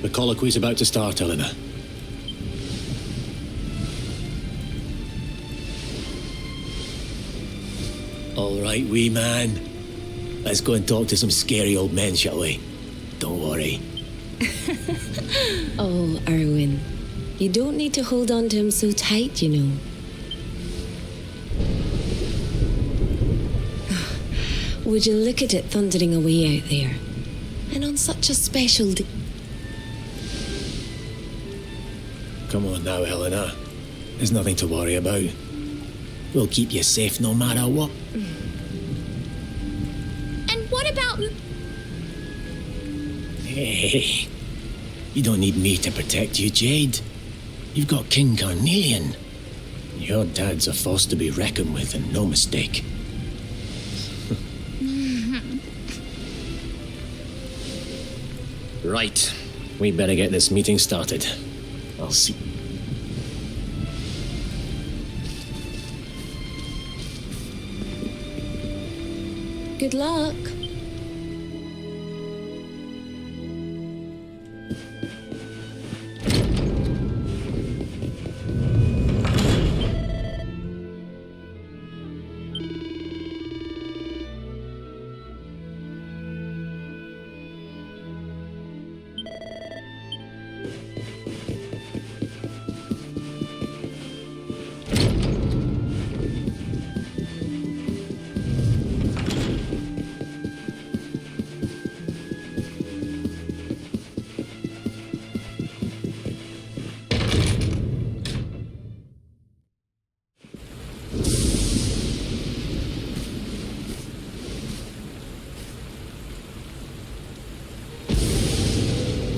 The colloquy's about to start, Eleanor. All right, wee man. Let's go and talk to some scary old men, shall we? Don't worry. Oh, Erwin. You don't need to hold on to him so tight, you know. Would you look at it thundering away out there? And on such a special day. Come on now, Eleanor. There's nothing to worry about. We'll keep you safe no matter what. And what about... Hey, you don't need me to protect you, Jade. You've got King Carnelian. Your dad's a force to be reckoned with, and no mistake. Right. We better get this meeting started. I'll see. Good luck.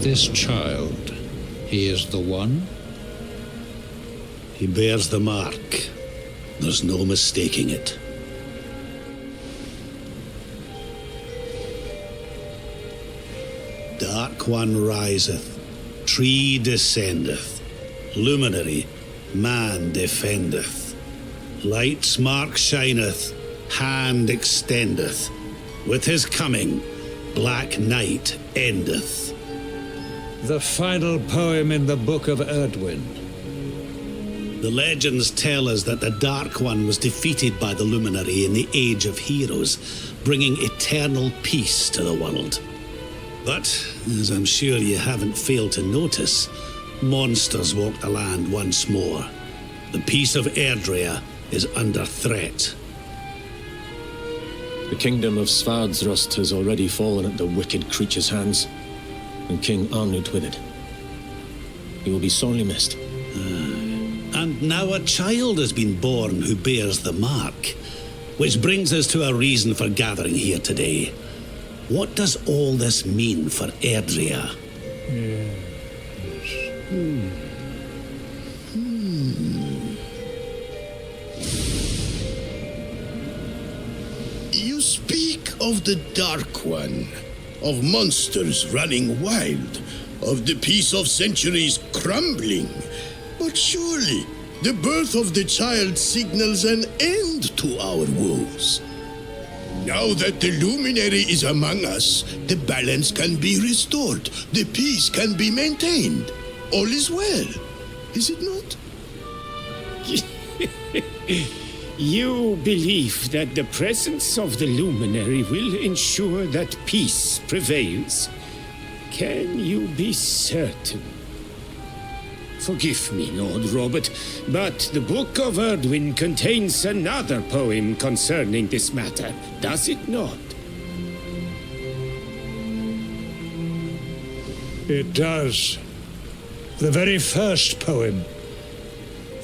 This child, he is the one? He bears the mark. There's no mistaking it. Dark One riseth, tree descendeth, luminary, man defendeth. Light's mark shineth, hand extendeth. With his coming, black night endeth. The final poem in the Book of Erdwin. The legends tell us that the Dark One was defeated by the Luminary in the Age of Heroes, bringing eternal peace to the world. But, as I'm sure you haven't failed to notice, monsters walk the land once more. The peace of Erdrea is under threat. The kingdom of Svardsrust has already fallen at the wicked creature's hands, and King Arnud with it. He will be sorely missed. And now a child has been born who bears the mark, which brings us to a reason for gathering here today. What does all this mean for Erdrea? You speak of the Dark One, of monsters running wild, of the peace of centuries crumbling. But surely, the birth of the child signals an end to our woes. Now that the Luminary is among us, the balance can be restored, the peace can be maintained. All is well, is it not? You believe that the presence of the Luminary will ensure that peace prevails? Can you be certain? Forgive me, Lord Robert, but the Book of Erdwin contains another poem concerning this matter, does it not? It does. The very first poem.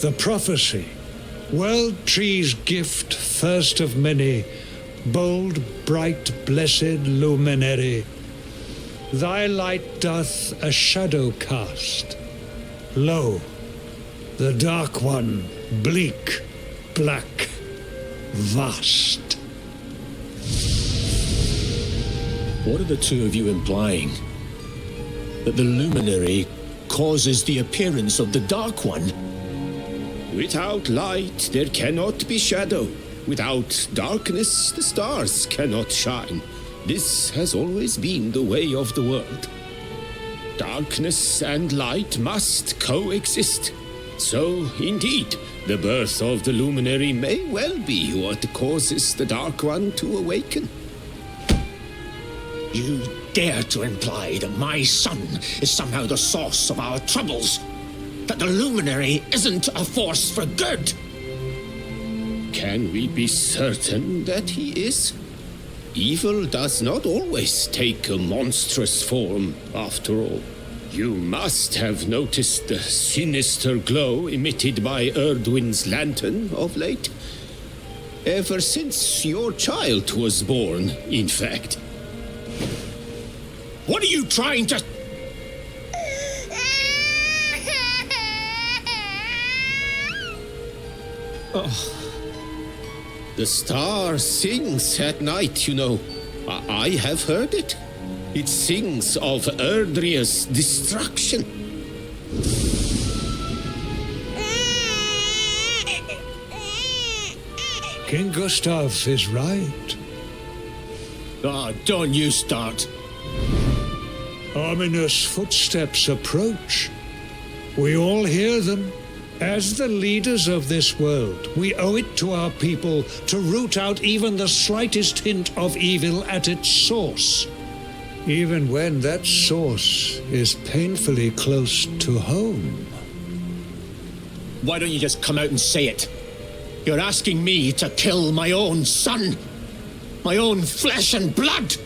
The prophecy. World tree's gift, first of many. Bold, bright, blessed luminary. Thy light doth a shadow cast. Lo, the dark one, bleak, black, vast. What are the two of you implying? That the luminary causes the appearance of the Dark One? Without light, there cannot be shadow. Without darkness, the stars cannot shine. This has always been the way of the world. Darkness and light must coexist. So, indeed, the birth of the luminary may well be what causes the Dark One to awaken. You dare to imply that my son is somehow the source of our troubles? That the luminary isn't a force for good? Can we be certain that he is? Evil does not always take a monstrous form, after all. You must have noticed the sinister glow emitted by Erdwin's lantern of late. Ever since your child was born, in fact. What are you trying to... Oh. The star sings at night, you know. I have heard it. It sings of Erdria's destruction. King Gustav is right. Oh, don't you start. Ominous footsteps approach. We all hear them. As the leaders of this world, we owe it to our people to root out even the slightest hint of evil at its source, even when that source is painfully close to home. Why don't you just come out and say it? You're asking me to kill my own son, my own flesh and blood.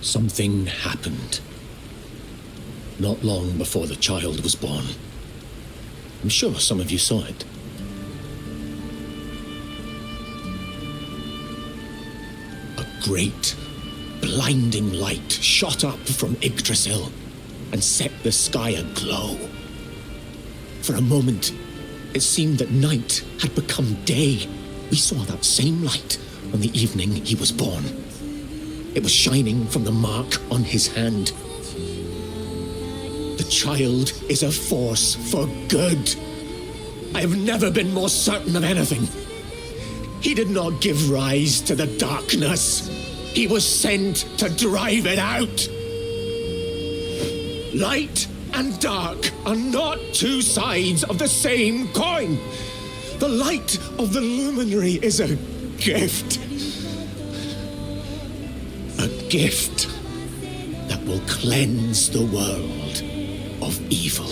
Something happened. Not long before the child was born. I'm sure some of you saw it. A great, blinding light shot up from Yggdrasil and set the sky aglow. For a moment, it seemed that night had become day. We saw that same light on the evening he was born. It was shining from the mark on his hand. The child is a force for good. I have never been more certain of anything. He did not give rise to the darkness. He was sent to drive it out. Light and dark are not two sides of the same coin. The light of the luminary is a gift. A gift that will cleanse the world of evil.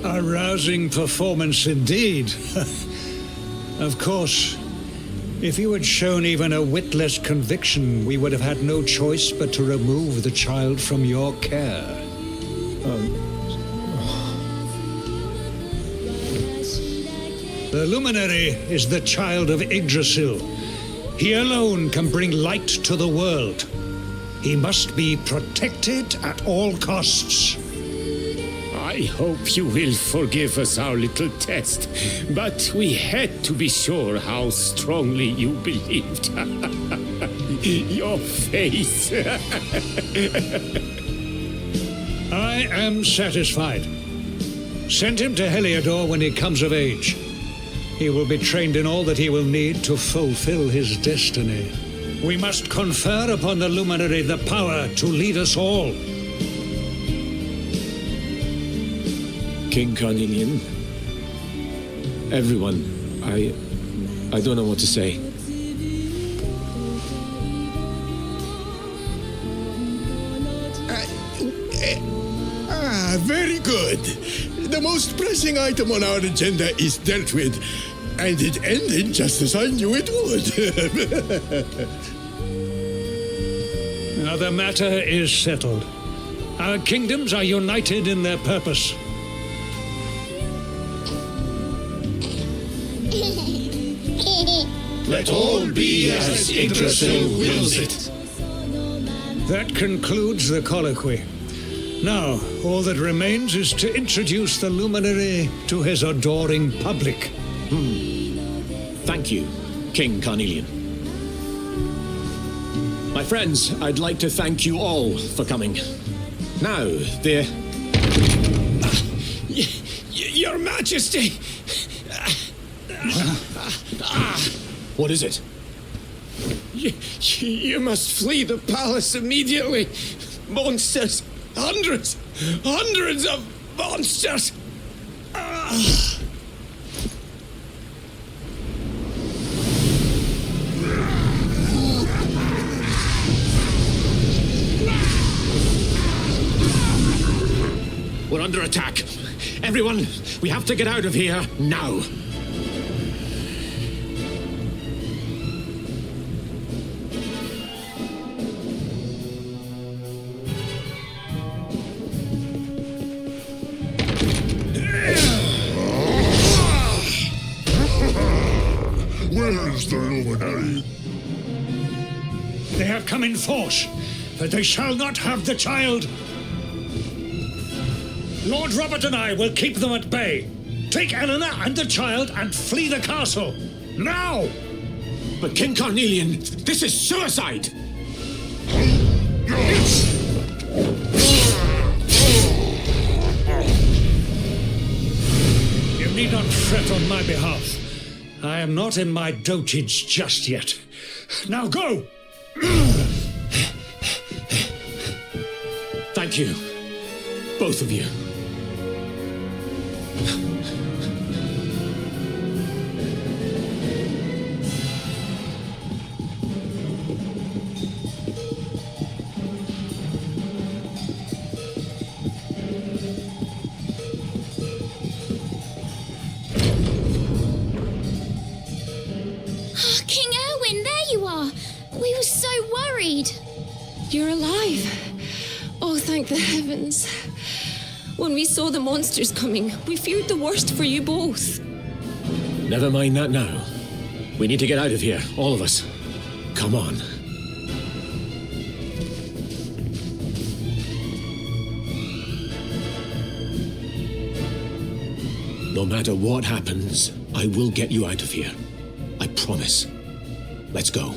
A rousing performance indeed. Of course, if you had shown even a witless conviction, we would have had no choice but to remove the child from your care. The luminary is the child of Yggdrasil. He alone can bring light to the world. He must be protected at all costs. I hope you will forgive us our little test, but we had to be sure how strongly you believed. Your face. I am satisfied. Send him to Heliodor when he comes of age. He will be trained in all that he will need to fulfill his destiny. We must confer upon the luminary the power to lead us all. King Carnelian, everyone, I don't know what to say. Very good. The most pressing item on our agenda is dealt with, and it ended just as I knew it would. Now the matter is settled. Our kingdoms are united in their purpose. Let all be as Yggdrasil wills it. That concludes the colloquy. Now, all that remains is to introduce the luminary to his adoring public. Thank you, King Carnelian. My friends, I'd like to thank you all for coming. Now, Your Majesty! What is it? You must flee the palace immediately. Monsters! Hundreds of monsters! We're under attack. Everyone, we have to get out of here now. Where is the luminary? They have come in force, but they shall not have the child. Lord Robert and I will keep them at bay. Take Eleanor and the child and flee the castle. Now! But King Carnelian, this is suicide! You need not fret on my behalf. I am not in my dotage just yet. Now go! Thank you, both of you. King Erwin, there you are. We were so worried. You're alive. Oh, thank the heavens. When we saw the monsters coming, we feared the worst for you both. Never mind that now. We need to get out of here, all of us. Come on. No matter what happens, I will get you out of here. I promise. Let's go.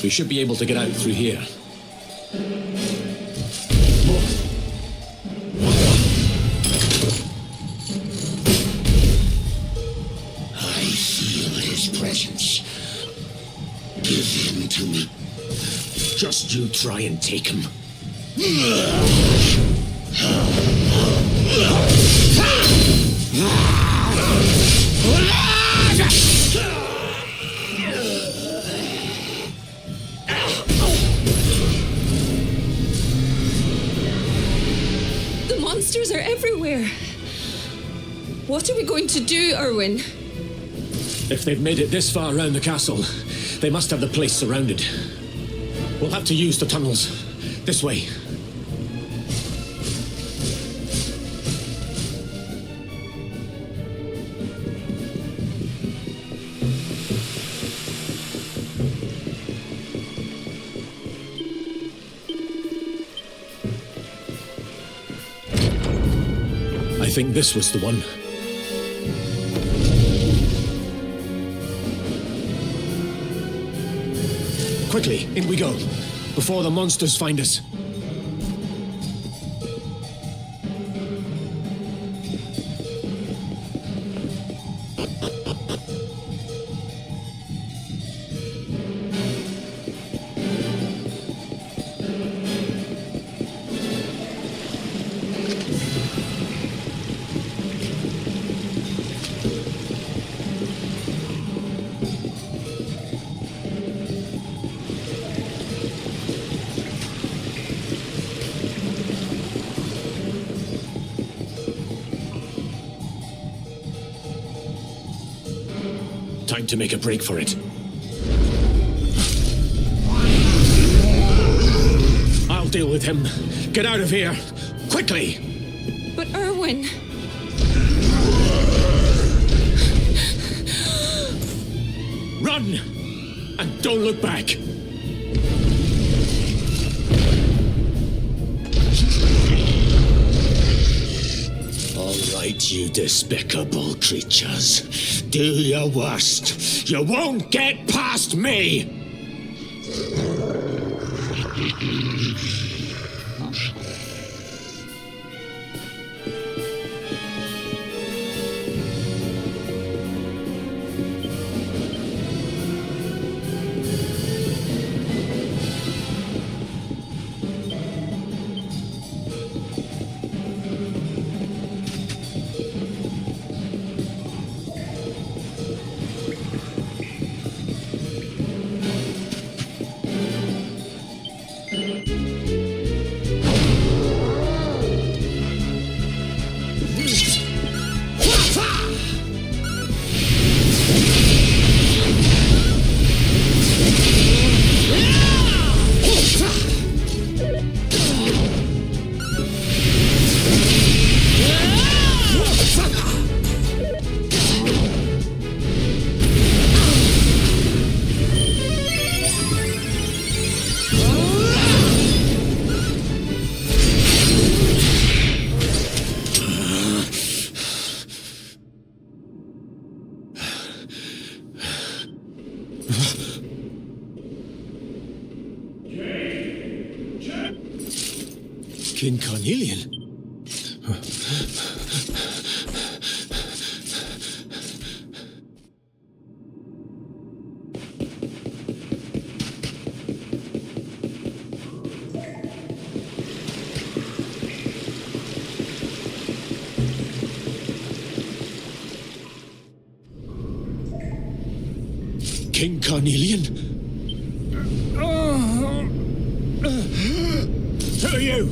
We should be able to get out through here. I feel his presence. Give him to me. Just you try and take him. The monsters are everywhere. What are we going to do, Erwin? If they've made it this far around the castle, they must have the place surrounded. We'll have to use the tunnels. This way. I think this was the one. Quickly, in we go, before the monsters find us. Time to make a break for it. I'll deal with him. Get out of here! Quickly! But Erwin... Run! And don't look back! All right, you despicable creatures. Do your worst. You won't get past me! King Carnelian? King Carnelian? Who are you?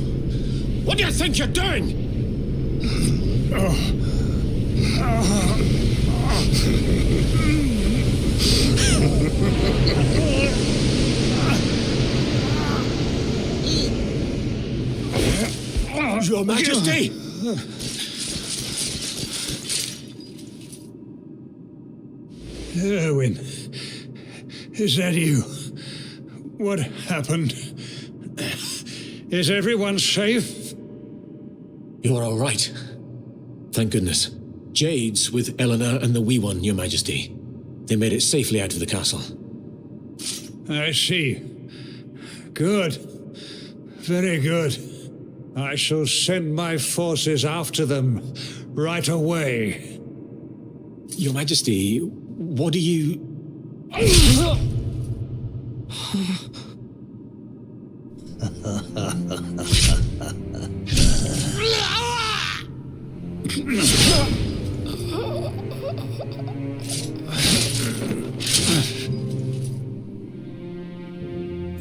What do you think you're doing? Your Majesty! Erwin, is that you? What happened? Is everyone safe? You're all right. Thank goodness. Jade's with Eleanor and the Wee One, Your Majesty. They made it safely out of the castle. I see. Good. Very good. I shall send my forces after them right away. Your Majesty, what do you...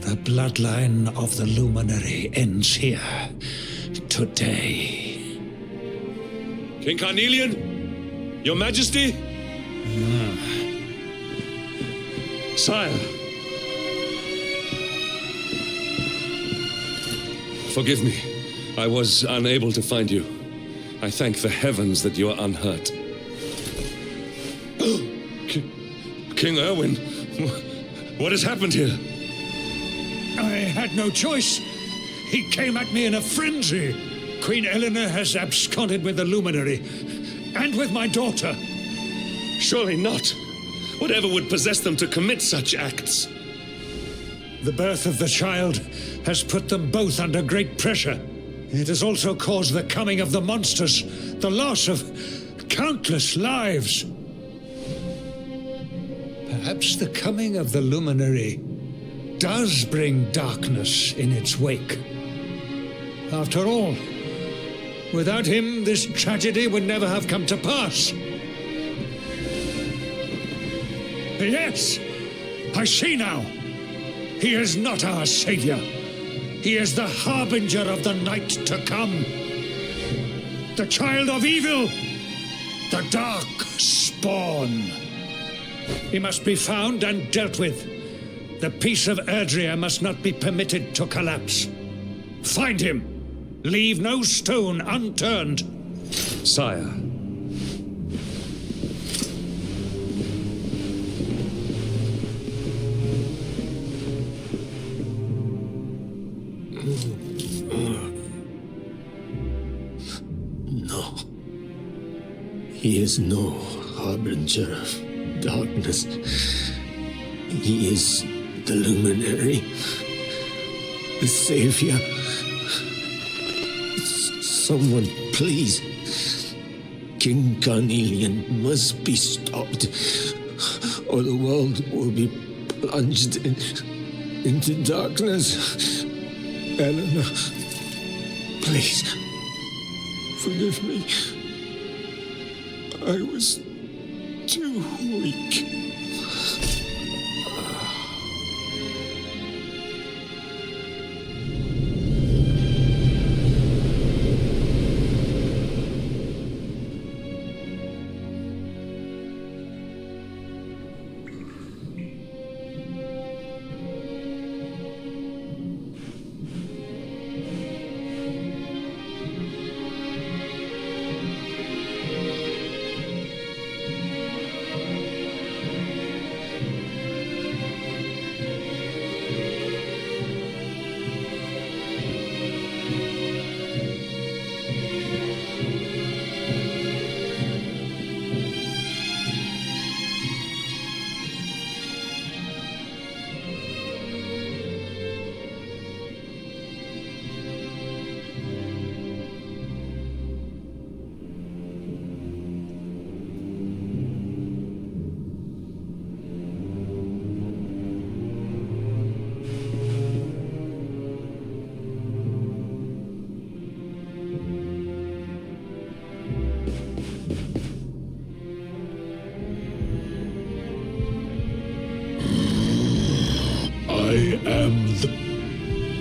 The bloodline of the Luminary ends here today. King Carnelian? Your Majesty? Sire. Forgive me. I was unable to find you. I thank the heavens that you are unhurt. King Erwin, what has happened here? I had no choice. He came at me in a frenzy. Queen Eleanor has absconded with the luminary, and with my daughter. Surely not. Whatever would possess them to commit such acts? The birth of the child has put them both under great pressure. It has also caused the coming of the monsters, the loss of countless lives. Perhaps the coming of the luminary does bring darkness in its wake. After all, without him, this tragedy would never have come to pass. Yes, I see now. He is not our savior. He is the harbinger of the night to come. The child of evil. The dark spawn. He must be found and dealt with. The peace of Erdrea must not be permitted to collapse. Find him. Leave no stone unturned. Sire. No. He is no harbinger of darkness. He is the luminary, the savior. Someone, please. King Carnelian must be stopped, or the world will be plunged into darkness. Eleanor, please, forgive me. I was too weak.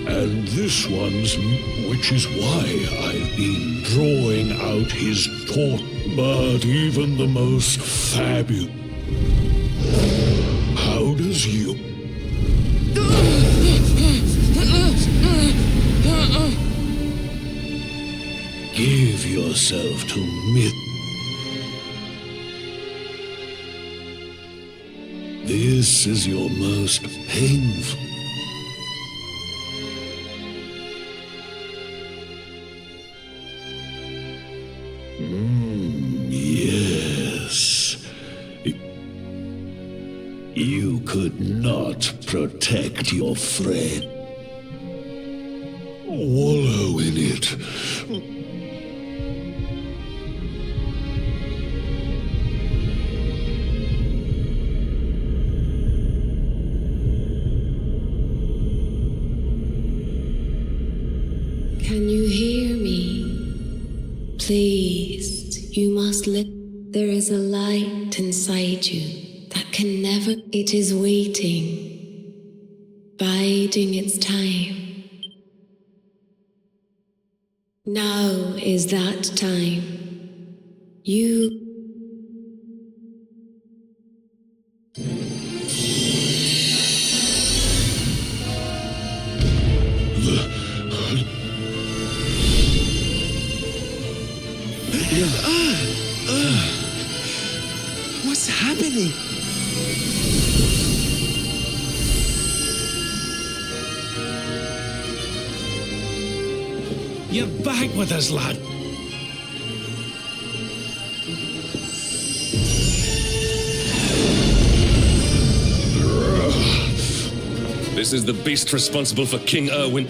And this one's, which is why I've been drawing out his thought. But even the most fabulous. How does you? Give yourself to myth. This is your most painful. Yes. You could not protect your friend. Wallow in it. Can you hear me? Please, you must let. There is a light inside you that can never. It is waiting, biding its time. Now is that time. You. What's happening? You're back with us, lad. This is the beast responsible for King Erwin.